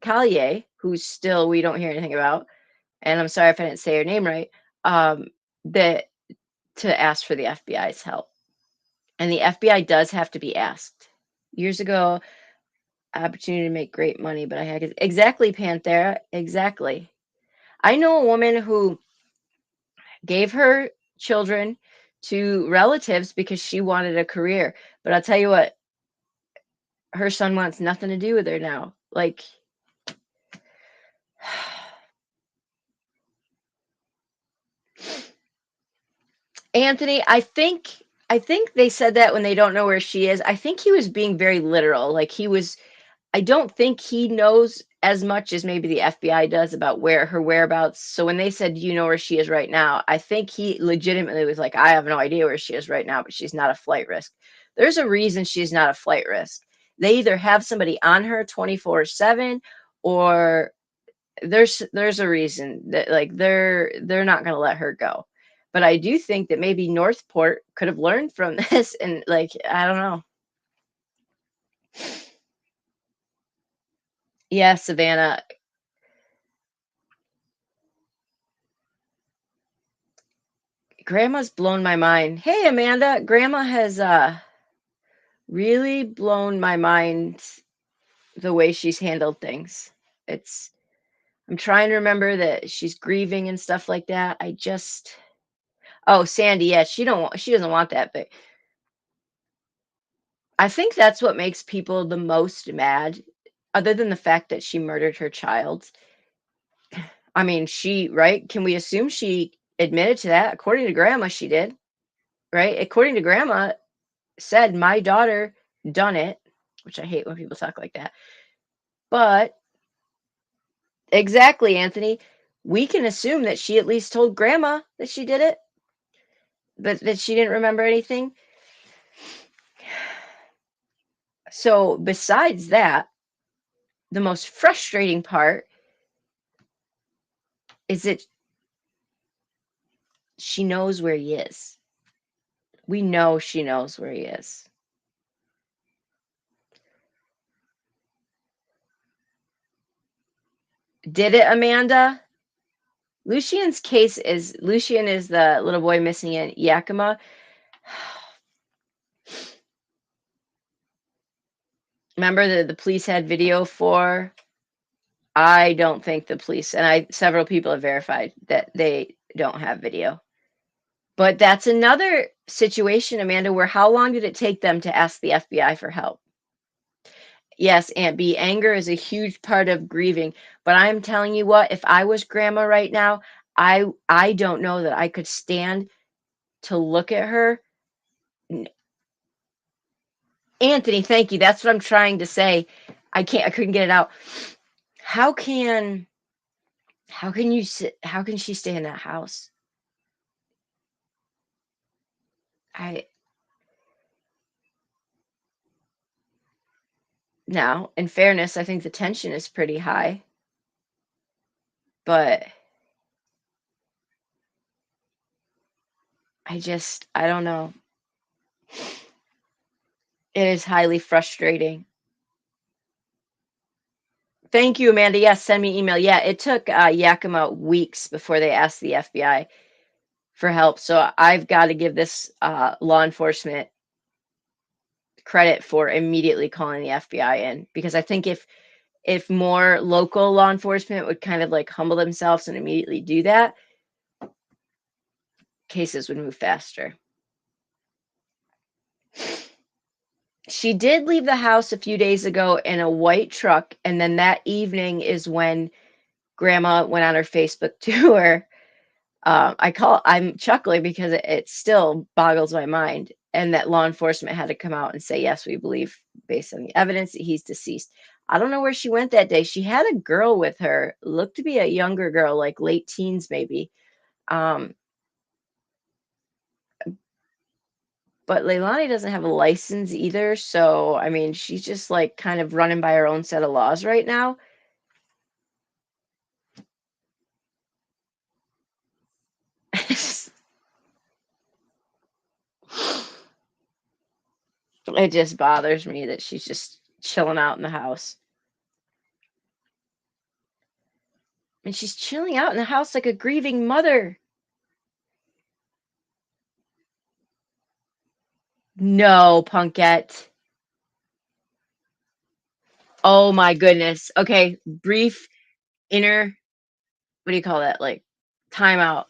Collier, who's still we don't hear anything about, and I'm sorry if I didn't say her name right, um, that to ask for the FBI's help. And the FBI does have to be asked. Years ago, opportunity to make great money, but I had exactly Panthera, exactly. I know a woman who gave her children to relatives because she wanted a career. But I'll tell you what, her son wants nothing to do with her now. Like, Anthony, I think they said that when they don't know where she is. I think he was being very literal. Like, he was I don't think he knows as much as maybe the FBI does about where her whereabouts. So when they said, "Do you know where she is right now?" I think he legitimately was like, "I have no idea where she is right now, but she's not a flight risk." There's a reason she's not a flight risk. They either have somebody on her 24/7 or there's a reason that like they're not going to let her go. But I do think that maybe Northport could have learned from this and like I don't know. Yeah, Savannah, Grandma's blown my mind. Hey, Amanda, Grandma has really blown my mind the way she's handled things. It's I'm trying to remember that she's grieving and stuff like that. I just Oh, Sandy, yeah, she doesn't want that, but I think that's what makes people the most mad, other than the fact that she murdered her child. I mean, right? Can we assume she admitted to that? According to Grandma, she did, right? According to Grandma, said my daughter done it, which I hate when people talk like that. But exactly, Anthony, we can assume that she at least told Grandma that she did it, but that she didn't remember anything. So besides that, the most frustrating part is that she knows where he is. We know she knows where he is. Did it, Amanda? Lucian is the little boy missing in Yakima. Remember that the police had video for? I don't think the police, and several people have verified that they don't have video. But that's another situation, Amanda, where how long did it take them to ask the FBI for help? Yes, Aunt B, anger is a huge part of grieving. But I'm telling you what, if I was grandma right now, I don't know that I could stand to look at her. Anthony, thank you. That's what I'm trying to say. I couldn't get it out. How can how can she stay in that house? I Now, in fairness, I think the tension is pretty high, but I don't know. It is highly frustrating. Thank you, Amanda. Yes, send me email. Yeah, it took Yakima weeks before they asked the FBI for help. So I've got to give this law enforcement credit for immediately calling the FBI in, because I think if more local law enforcement would kind of like humble themselves and immediately do that, cases would move faster. She did leave the house a few days ago in a white truck, and then that evening is when grandma went on her Facebook tour. I'm chuckling because it still boggles my mind, and that law enforcement had to come out and say, yes, we believe, based on the evidence, that he's deceased. I don't know where she went that day. She had a girl with her, looked to be a younger girl, like late teens maybe. Um, but Leilani doesn't have a license either, so I mean, she's just like kind of running by her own set of laws right now. It just bothers me that she's just chilling out in the house. And she's chilling out in the house like a grieving mother. No, Punkette. Oh my goodness. Okay, brief inner, what do you call that? Like timeout.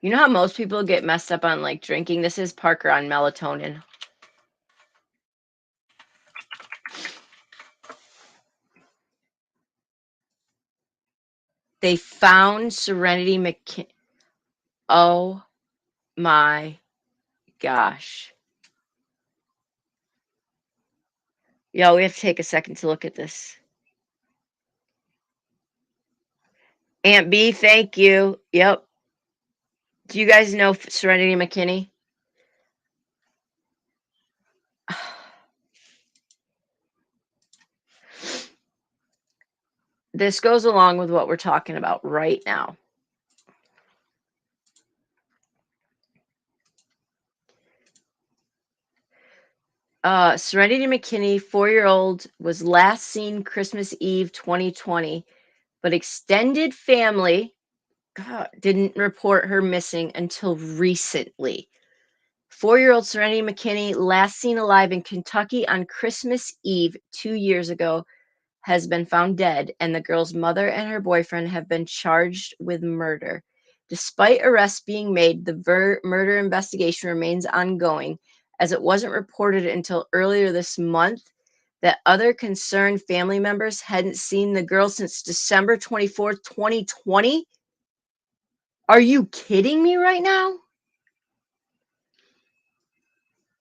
You know how most people get messed up on like drinking? This is Parker on melatonin. They found Serenity McKin. Oh my gosh. Yo, we have to take a second to look at this. Aunt B, thank you. Yep. Do you guys know Serenity McKinney? This goes along with what we're talking about right now. Serenity McKinney, 4-year-old, was last seen Christmas Eve 2020, but extended family, God, didn't report her missing until recently. 4-year-old Serenity McKinney, last seen alive in Kentucky on Christmas Eve 2 years ago, has been found dead, and the girl's mother and her boyfriend have been charged with murder. Despite arrests being made, the murder investigation remains ongoing, as it wasn't reported until earlier this month that other concerned family members hadn't seen the girl since December 24th, 2020. Are you kidding me right now?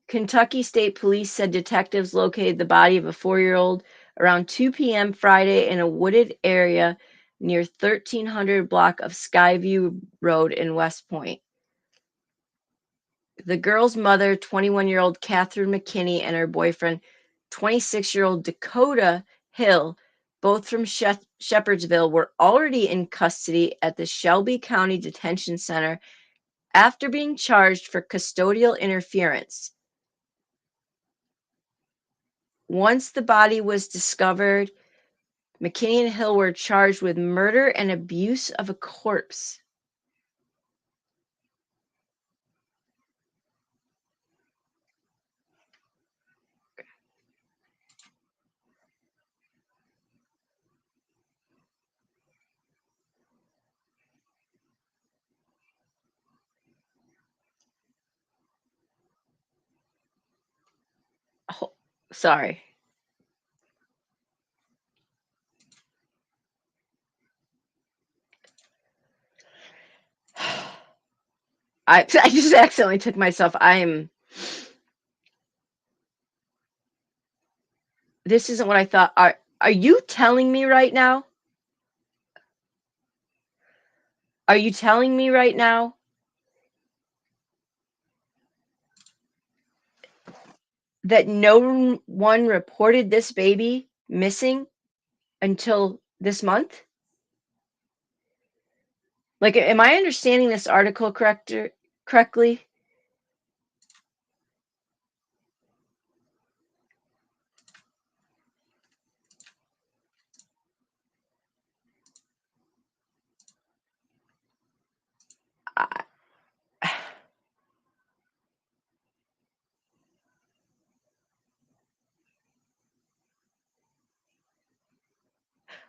Kentucky State Police said detectives located the body of a 4-year-old around 2 p.m. Friday in a wooded area near 1300 block of Skyview Road in West Point. The girl's mother, 21-year-old Catherine McKinney, and her boyfriend, 26-year-old Dakota Hill, both from Shepherdsville, were already in custody at the Shelby County Detention Center after being charged for custodial interference. Once the body was discovered, McKinney and Hill were charged with murder and abuse of a corpse. Oh, sorry. I just accidentally took myself. This isn't what I thought. Are you telling me right now? Are you telling me right now that no one reported this baby missing until this month? Like, am I understanding this article correctly? I,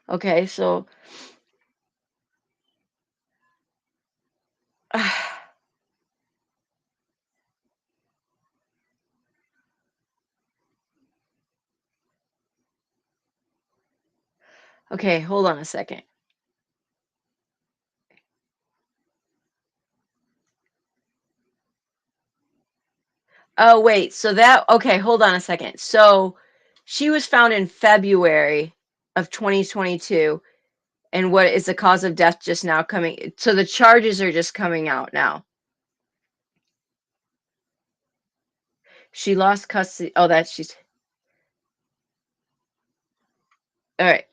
Okay, so okay, hold on a second. Oh, wait. So that, okay, hold on a second. So she was found in February of 2022. And what is the cause of death just now coming? So the charges are just coming out now. She lost custody. Oh, that's she's all right.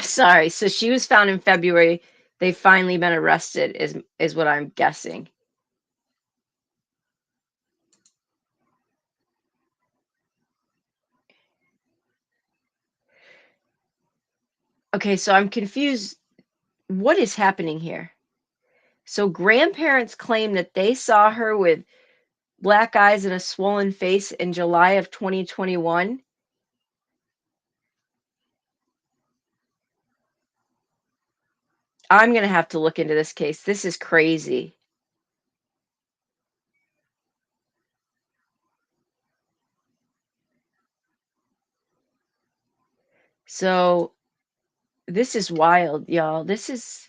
Sorry. So she was found in February. They've finally been arrested, is what I'm guessing. Okay, so I'm confused. What is happening here? So grandparents claim that they saw her with black eyes and a swollen face in July of 2021. I'm gonna have to look into this case. This is crazy. So this is wild, y'all. This is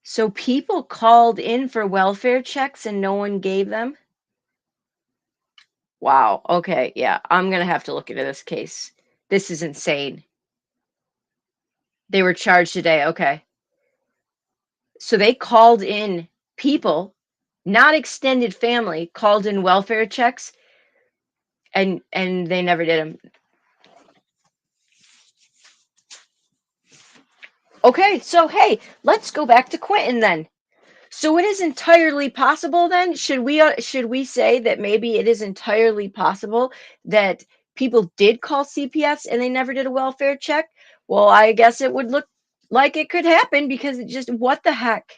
so people called in for welfare checks and no one gave them? Wow. Okay, yeah. I'm gonna have to look into this case. This is insane. They were charged today. Okay. So they called in people, not extended family, called in welfare checks and they never did them. Okay, so hey, let's go back to Quentin then. So it is entirely possible then? Should we say that maybe it is entirely possible that people did call CPS and they never did a welfare check? Well, I guess it would look like it could happen because it just what the heck?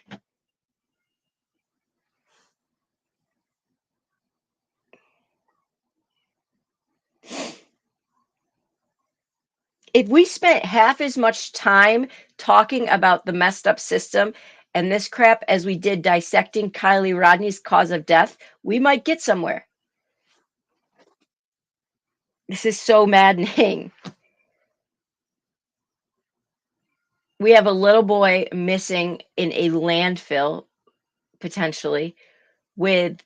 If we spent half as much time talking about the messed up system and this crap as we did dissecting Kiely Rodni's cause of death, we might get somewhere. This is so maddening. We have a little boy missing in a landfill, potentially, with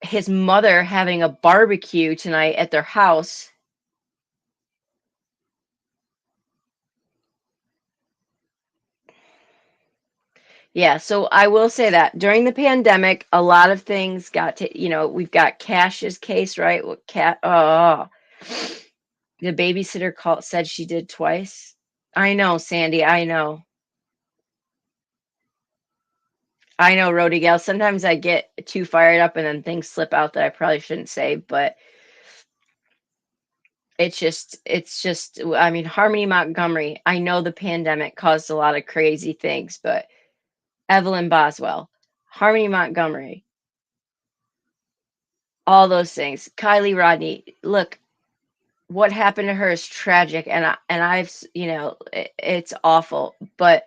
his mother having a barbecue tonight at their house. Yeah, so I will say that during the pandemic, a lot of things got to, we've got Cash's case, right? What cat? Oh, the babysitter called said she did twice. I know, Sandy. I know. I know, Rody Gal. Sometimes I get too fired up and then things slip out that I probably shouldn't say, but I mean, Harmony Montgomery, I know the pandemic caused a lot of crazy things, but Evelyn Boswell, Harmony Montgomery, all those things. Kiely Rodni, look, what happened to her is tragic, and it's awful. But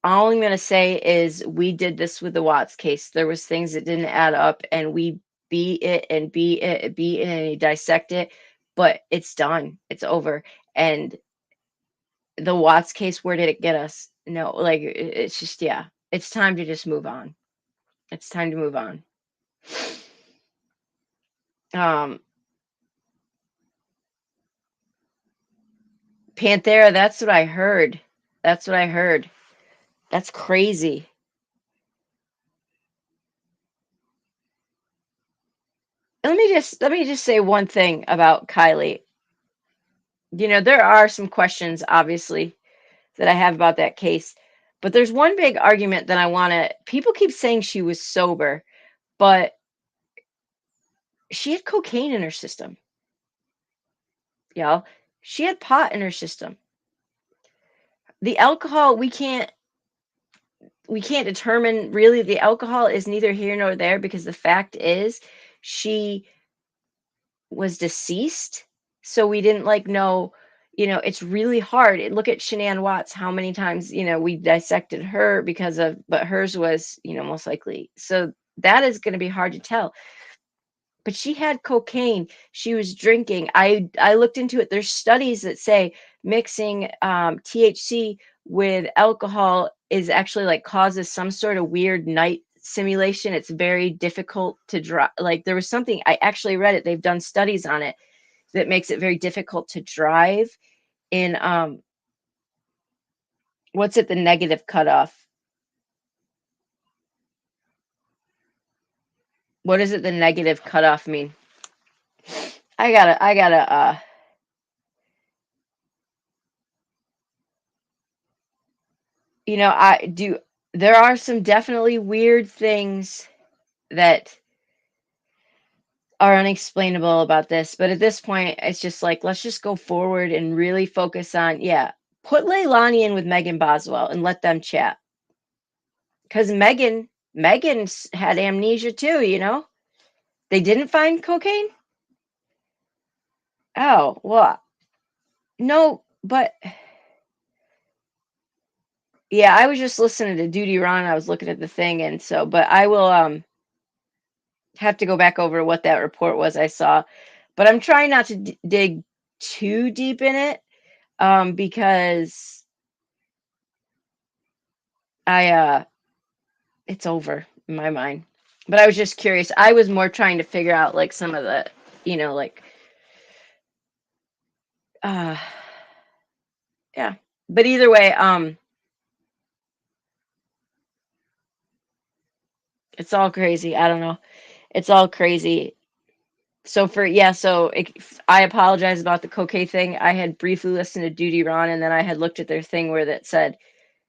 all I'm gonna say is we did this with the Watts case. There was things that didn't add up, and we beat it and beat it and beat it and dissect it. But it's done. It's over. And the Watts case, where did it get us? No, like it's just yeah. It's time to just move on. It's time to move on. Um, Panthera, that's what I heard. That's what I heard. That's crazy. Let me just say one thing about Kylie. There are some questions obviously that I have about that case, but there's one big argument that I want to people keep saying she was sober, but she had cocaine in her system. Y'all. She had pot in her system. The alcohol we can't determine really the alcohol is neither here nor there because the fact is she was deceased. So we didn't like know, it's really hard. Look at Shanann Watts, how many times, we dissected her because of, but hers was, most likely. So that is going to be hard to tell. But she had cocaine. She was drinking. I looked into it. There's studies that say mixing THC with alcohol is actually like causes some sort of weird night simulation. It's very difficult to drive. Like there was something I actually read it. They've done studies on it that makes it very difficult to drive in what's it, the negative cutoff? What does it, the negative cutoff mean? I gotta I do, there are some definitely weird things that are unexplainable about this, but at this point it's just like let's just go forward and really focus on, yeah, put Leilani in with Megan Boswell and let them chat. Because Megan's had amnesia too, they didn't find cocaine. Oh, well, no, but yeah, I was just listening to Duty Ron. I was looking at the thing, and so, but I will have to go back over what that report was I saw. But I'm trying not to dig too deep in it, because I it's over in my mind. But I was just curious. I was more trying to figure out like some of the, like uh yeah. But either way, it's all crazy. I don't know. It's all crazy. So I apologize about the cocaine thing. I had briefly listened to Duty Ron, and then I had looked at their thing where that said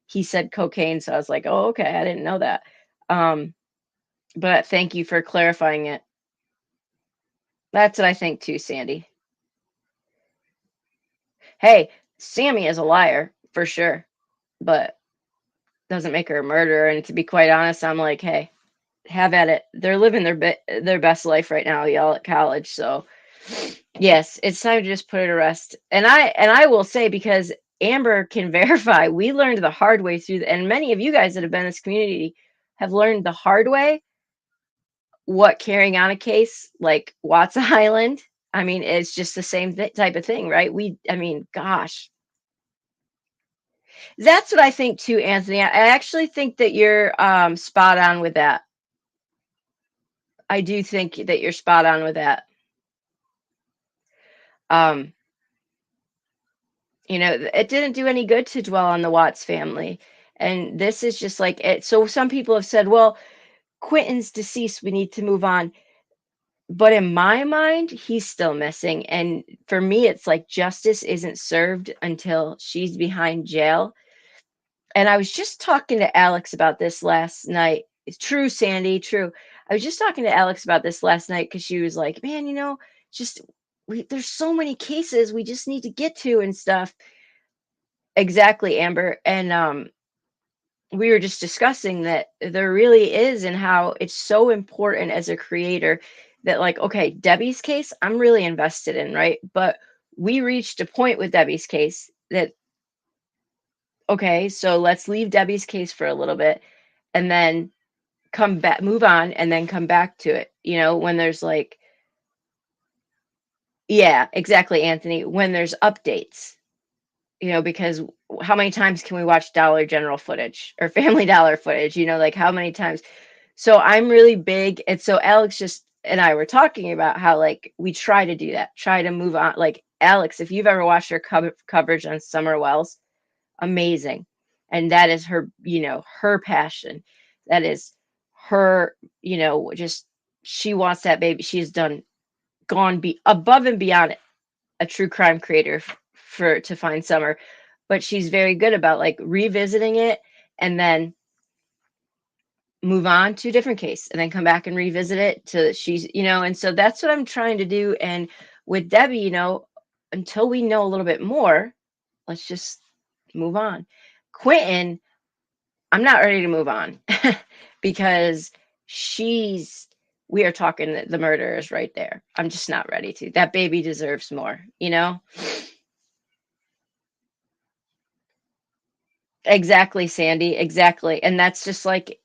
he said cocaine, so I was like, "Oh, okay, I didn't know that." Um, but thank you for clarifying it. That's what I think too, Sandy. Hey, Sammy is a liar for sure, but doesn't make her a murderer. And to be quite honest, I'm like, hey, have at it. They're living their best life right now, y'all at college. So yes, it's time to just put it to rest. And I will say, because Amber can verify, we learned the hard way through, and many of you guys that have been in this community have learned the hard way what carrying on a case like Watts Island. I mean, it's just the same type of thing, right? I mean, gosh, that's what I think too, Anthony. I actually think that you're spot on with that. I do think that you're spot on with that. Um, it didn't do any good to dwell on the Watts family. And this is just like it. So some people have said, well, Quinton's deceased. We need to move on. But in my mind, he's still missing. And for me, it's like justice isn't served until she's behind jail. And I was just talking to Alex about this last night. It's true, Sandy, true. I was just talking to Alex about this last night because she was like, man, just there's so many cases we just need to get to and stuff. Exactly, Amber. And we were just discussing that there really is, and how it's so important as a creator that, like, okay, Debbie's case, I'm really invested in, right? But we reached a point with Debbie's case that, okay, so let's leave Debbie's case for a little bit and then come back, move on, and then come back to it, when there's like, yeah, exactly, Anthony, when there's updates, because how many times can we watch Dollar General footage or Family Dollar footage? Like how many times? So I'm really big. And so Alex just and I were talking about how like we try to do that, try to move on. Like Alex, if you've ever watched her coverage on Summer Wells, amazing. And that is her, her passion. That is her, just she wants that baby. She's gone above and beyond a true crime creator for to find Summer, but she's very good about like revisiting it and then move on to a different case and then come back and revisit it to she's, and so that's what I'm trying to do. And with Debbie, until we know a little bit more, let's just move on. Quinton, I'm not ready to move on because she's we are talking the murderers right there. I'm just not ready to. That baby deserves more, you know? Exactly, Sandy. Exactly. And that's just like,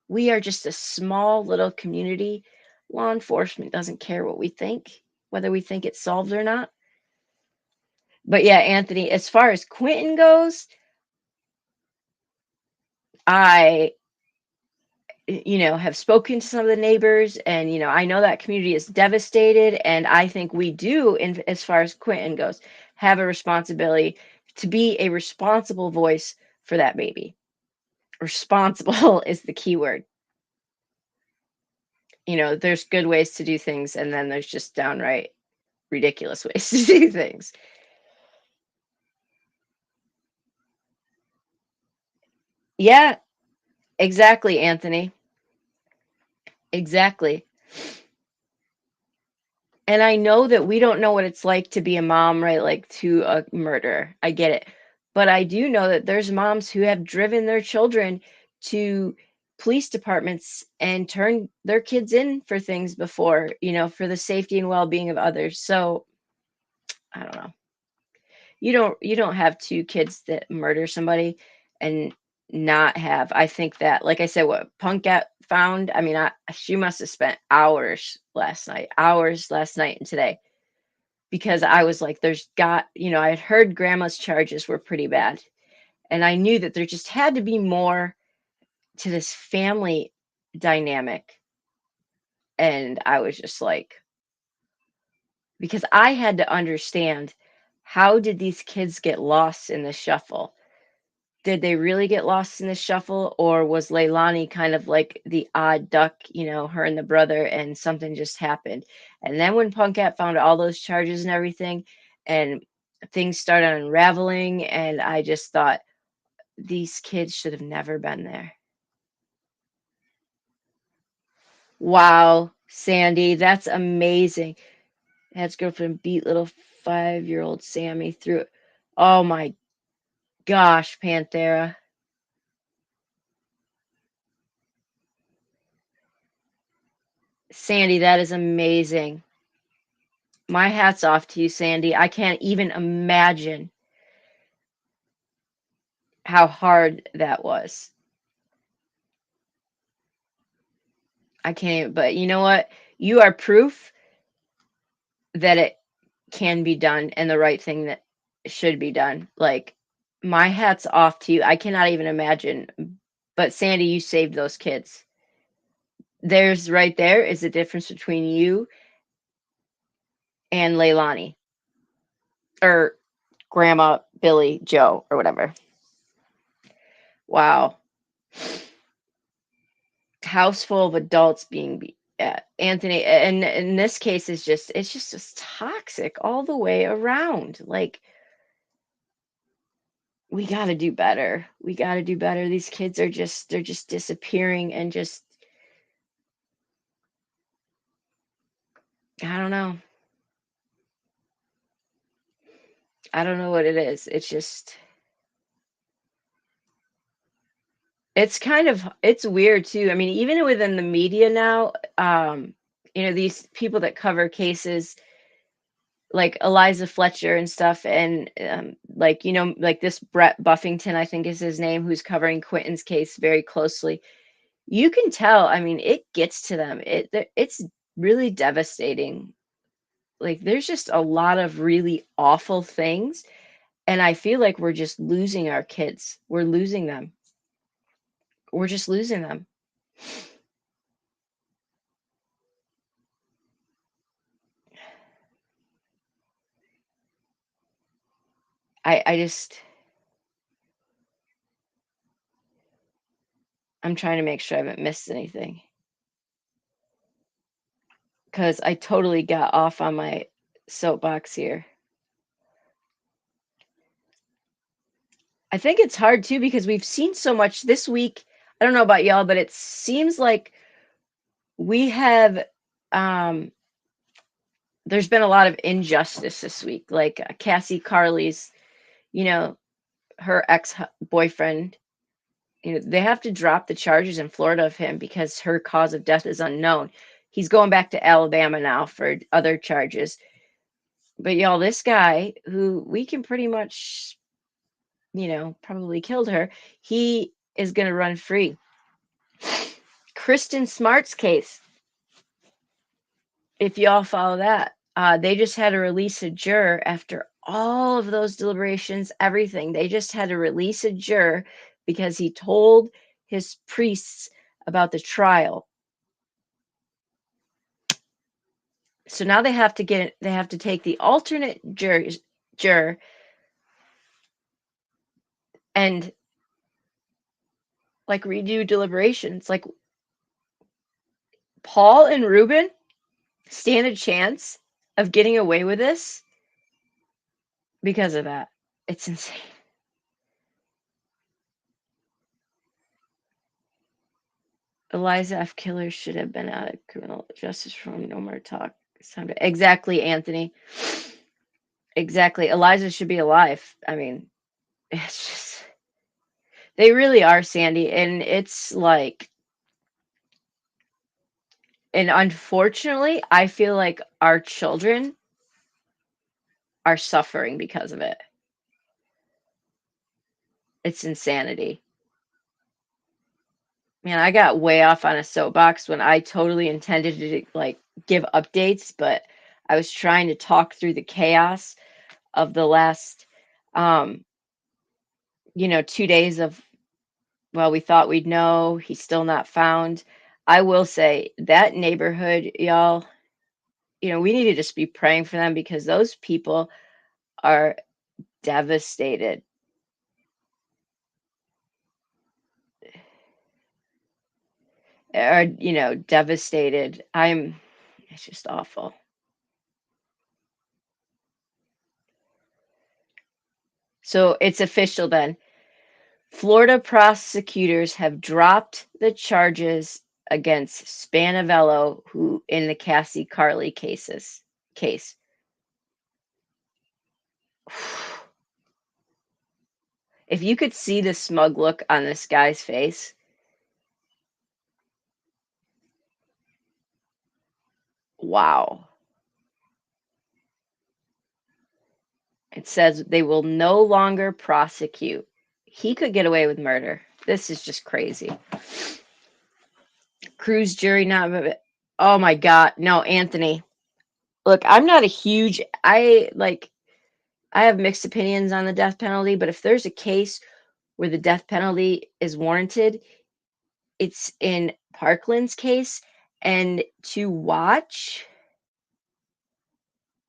we are just a small little community. Law enforcement doesn't care what we think, whether we think it's solved or not. But yeah, Anthony, as far as Quentin goes, I, have spoken to some of the neighbors, and, I know that community is devastated. And I think we do, as far as Quentin goes, have a responsibility to be a responsible voice for that baby. Responsible is the key word. There's good ways to do things, and then there's just downright ridiculous ways to do things. Yeah, exactly, Anthony. Exactly. And I know that we don't know what it's like to be a mom, right? Like to a murderer. I get it. But I do know that there's moms who have driven their children to police departments and turned their kids in for things before, for the safety and well-being of others. So, I don't know. You don't have two kids that murder somebody and not have. I think that, like I said, what Punk got found, I mean, she must have spent hours last night and today, because I was like, I had heard grandma's charges were pretty bad. And I knew that there just had to be more to this family dynamic. And I was just like, because I had to understand, how did these kids get lost in the shuffle? Did they really get lost in the shuffle, or was Leilani kind of like the odd duck, her and the brother, and something just happened? And then when Punkat found all those charges and everything, and things started unraveling, and I just thought, these kids should have never been there. Wow, Sandy, that's amazing. Dad's girlfriend beat little 5-year-old Sammy through it. Oh my gosh, Panthera. Sandy, that is amazing. My hat's off to you, Sandy. I can't even imagine how hard that was. I can't even, but you know what? You are proof that it can be done, and the right thing that should be done. Like, my hat's off to you. I cannot even imagine. But Sandy, you saved those kids. There's right there is the difference between you and Leilani, or Grandma Billy Joe, or whatever. Wow. House full of adults being Anthony, and in this case, is just it's just toxic all the way around. Like, we got to do better. We got to do better. These kids are just they're just disappearing, and just, I don't know. I don't know what it is. It's just, it's kind of, it's weird too. I mean, even within the media now, these people that cover cases like Eliza Fletcher and stuff, and like, like this Brett Buffington, I think is his name, who's covering Quentin's case very closely. You can tell, I mean, it gets to them. It's really devastating. Like, there's just a lot of really awful things, and I feel like we're just losing our kids. We're losing them. We're just losing them. I just, I'm trying to make sure I haven't missed anything, because I totally got off on my soapbox here. I think it's hard too, because we've seen so much this week. I don't know about y'all, but it seems like we have there's been a lot of injustice this week. Like, Cassie Carley's, you know, her ex-boyfriend They have to drop the charges in Florida of him because her cause of death is unknown. He's going back to Alabama now for other charges. But y'all, this guy who we can pretty much, probably killed her, he is going to run free. Kristen Smart's case, if y'all follow that, they just had to release a juror after all of those deliberations, everything. They just had to release a juror because he told his priests about the trial. So now they have to take the alternate juror and like redo deliberations. Like Paul and Ruben stand a chance of getting away with this because of that. It's insane. Eliza F. Killer should have been out of criminal justice reform. No more talk. It's time to exactly, Anthony. Exactly. Eliza should be alive. I mean, it's just they really are, Sandy, and it's like, and unfortunately, I feel like our children are suffering because of it. It's insanity. Man, I got way off on a soapbox when I totally intended to like give updates, but I was trying to talk through the chaos of the last 2 days of, well, we thought we'd know, he's still not found. I will say that neighborhood, y'all, we need to just be praying for them because those people are devastated. Are, devastated. It's just awful. So it's official then. Florida prosecutors have dropped the charges against Spanavello, who in the Cassie Carley case. If you could see the smug look on this guy's face, wow. It says they will no longer prosecute. He could get away with murder. This is just crazy. Cruz jury not. Oh my God. No, Anthony. Look, I'm not a huge. I have mixed opinions on the death penalty, but if there's a case where the death penalty is warranted, it's in Parkland's case. And to watch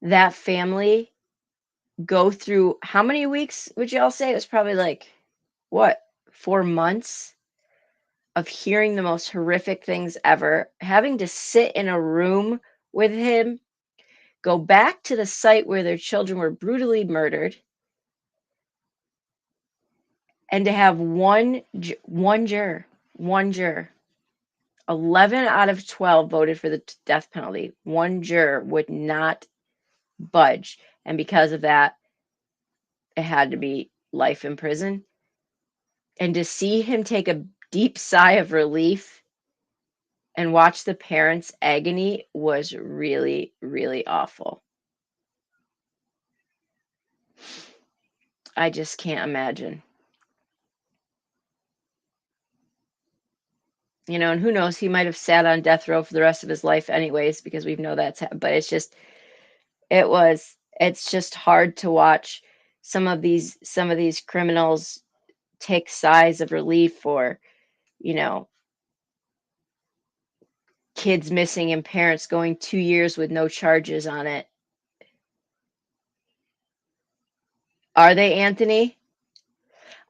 that family go through how many weeks would you all say? It was probably like, what, 4 months of hearing the most horrific things ever, having to sit in a room with him, go back to the site where their children were brutally murdered, and to have one juror, 11 out of 12 voted for the death penalty. One juror would not budge. And because of that, it had to be life in prison. And to see him take a deep sigh of relief and watch the parents' agony was really, really awful. I just can't imagine. And who knows, he might have sat on death row for the rest of his life anyways, because we know but it's just hard to watch some of these criminals take sighs of relief, or kids missing and parents going 2 years with no charges on it. Are they, Anthony?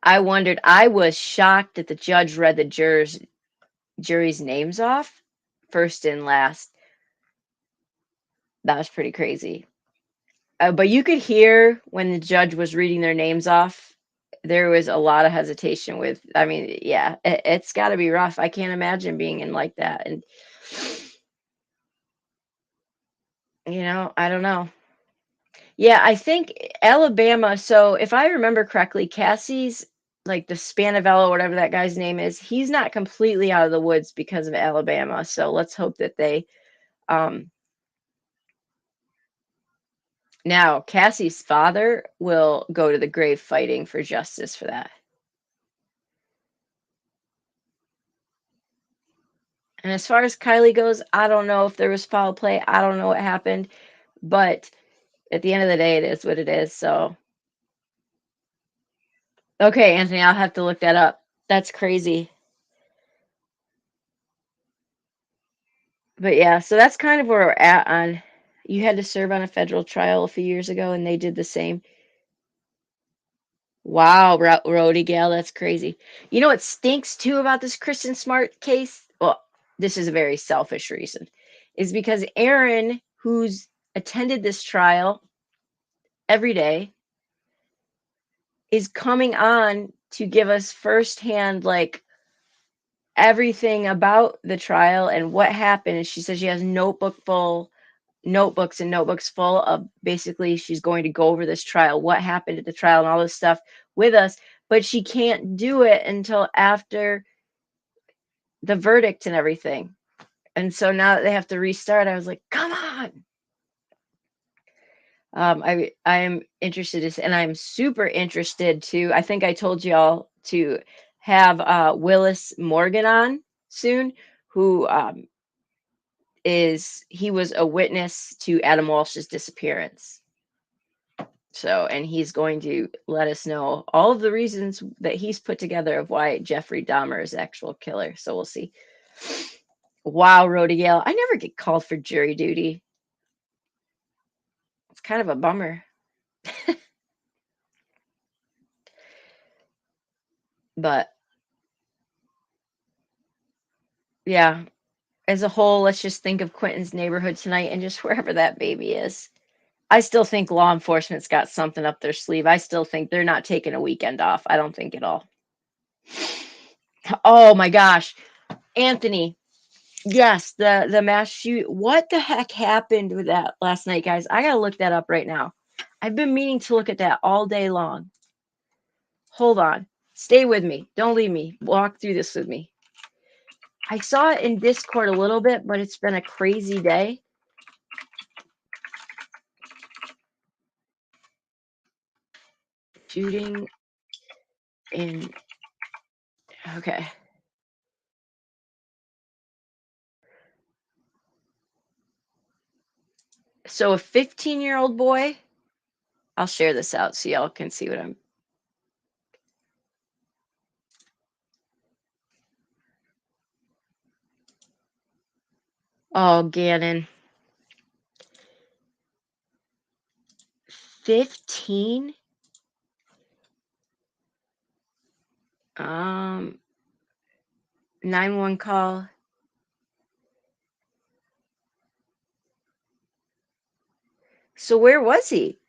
I wondered. I was shocked that the judge read the jury's names off first and last. That was pretty crazy. But you could hear when the judge was reading their names off, there was a lot of hesitation I mean, yeah, it's got to be rough. I can't imagine being in like that. And, I don't know. Yeah, I think Alabama. So if I remember correctly, Cassie's like the Spanavello, whatever that guy's name is, he's not completely out of the woods because of Alabama. So let's hope that they um now Cassie's father will go to the grave fighting for justice for that. And as far as Kiely goes, I don't know if there was foul play. I don't know what happened, but at the end of the day, it is what it is. So, okay, Anthony, I'll have to look that up. That's crazy. But yeah, so that's kind of where we're at on. You had to serve on a federal trial a few years ago, and they did the same. Wow, Rody Gale, that's crazy. You know what stinks too about this Kristen Smart case? Well, this is a very selfish reason, is because Aaron, who's attended this trial every day, is coming on to give us firsthand, like, everything about the trial and what happened. And she says she has notebooks and notebooks full of basically she's going to go over this trial, what happened at the trial and all this stuff with us, but she can't do it until after the verdict and everything. And so now that they have to restart, I was like, come on. I am interested and I'm super interested to, I think I told y'all to have Willis Morgan on soon, who he was a witness to Adam Walsh's disappearance. So, and he's going to let us know all of the reasons that he's put together of why Jeffrey Dahmer is the actual killer. So we'll see. Wow, Rhoda Gale. I never get called for jury duty. It's kind of a bummer. But yeah, as a whole, let's just think of Quentin's neighborhood tonight and just wherever that baby is. I still think law enforcement's got something up their sleeve. I still think they're not taking a weekend off. I don't think at all. Oh my gosh. Anthony, yes, the mass shoot. What the heck happened with that last night, guys? I gotta look that up right now. I've been meaning to look at that all day long. Hold on. Stay with me. Don't leave me. Walk through this with me. I saw it in Discord a little bit, but it's been a crazy day. Shooting in. Okay. So a 15-year-old boy. I'll share this out so y'all can see what I'm. Oh, Gannon. 15. 911 call. So where was he?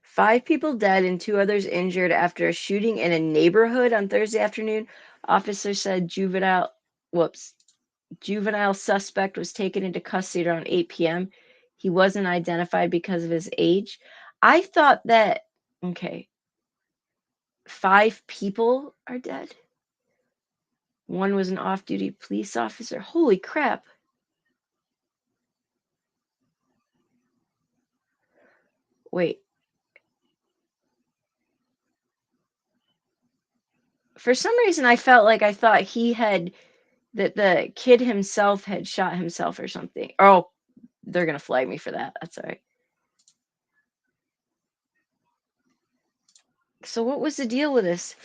Five people dead and two others injured after a shooting in a neighborhood on Thursday afternoon. Officers said juvenile suspect was taken into custody around 8 p.m. He wasn't identified because of his age. I thought that, okay, five people are dead. One was an off-duty police officer. Holy crap. Wait. For some reason, I thought that the kid himself had shot himself or something. Oh, they're going to flag me for that. That's all right. So what was the deal with this?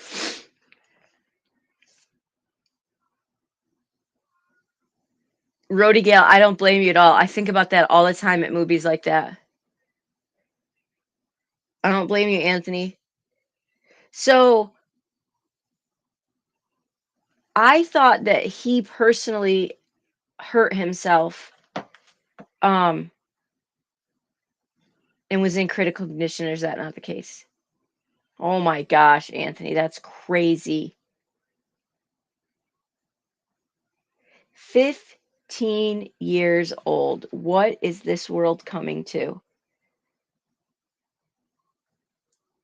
Rhodey Gale, I don't blame you at all. I think about that all the time at movies like that. I don't blame you, Anthony. So I thought that he personally hurt himself um and was in critical condition, or is that not the case? Oh my gosh, Anthony, that's crazy. 15 years old. What is this world coming to?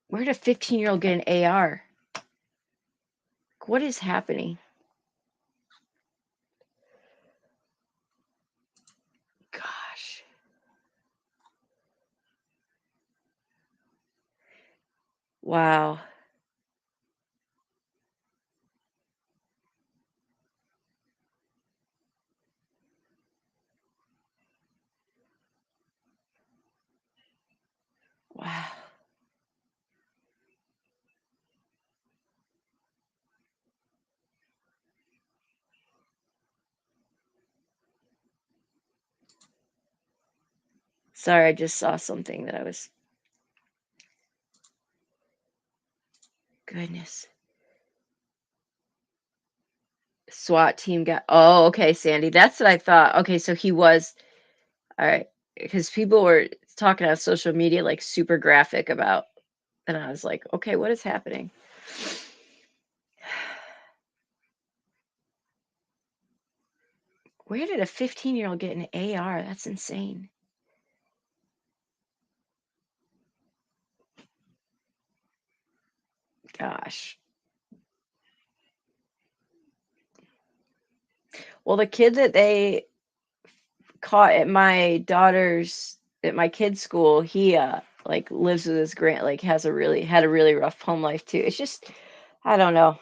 Where did a 15-year-old get an AR? What is happening? Gosh. Wow. Wow. Sorry, I just saw something that I was. Goodness. SWAT team got. Oh, okay, Sandy. That's what I thought. Okay, so he was. All right. Because people were talking on social media like super graphic about. And I was like, okay, what is happening? Where did a 15-year-old get an AR? That's insane. Gosh. Well, the kid that they caught at my kid's school, he like lives with his grand like had a really rough home life too. It's just I don't know.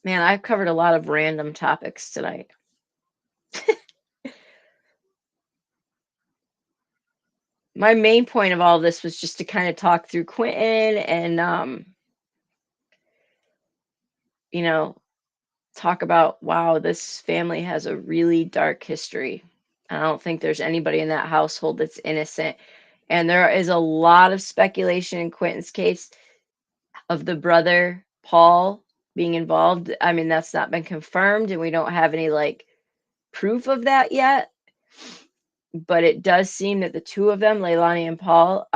Man, I've covered a lot of random topics tonight. My main point of all this was just to kind of talk through Quentin and you know, talk about wow, this family has a really dark history. I don't think there's anybody in that household that's innocent. And there is a lot of speculation in Quentin's case of the brother Paul being involved. I mean, that's not been confirmed, and we don't have any like proof of that yet. But it does seem that the two of them, Leilani and Paul,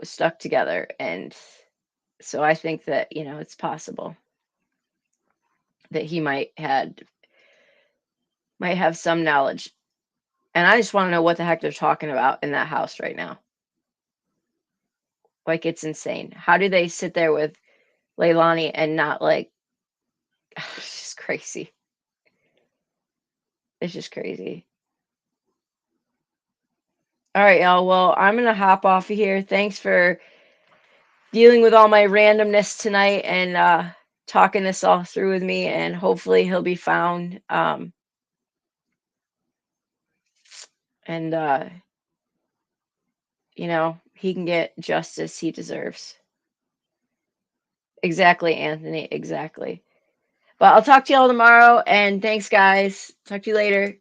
stuck together, and so I think that it's possible that he might have some knowledge. And I just want to know what the heck they're talking about in that house right now. Like it's insane. How do they sit there with Leilani and not like it's just crazy. It's just crazy. All right, y'all. Well, I'm gonna hop off of here. Thanks for dealing with all my randomness tonight and talking this all through with me. And hopefully he'll be found. And he can get justice he deserves. Exactly, Anthony. Exactly. But I'll talk to y'all tomorrow. And thanks, guys. Talk to you later.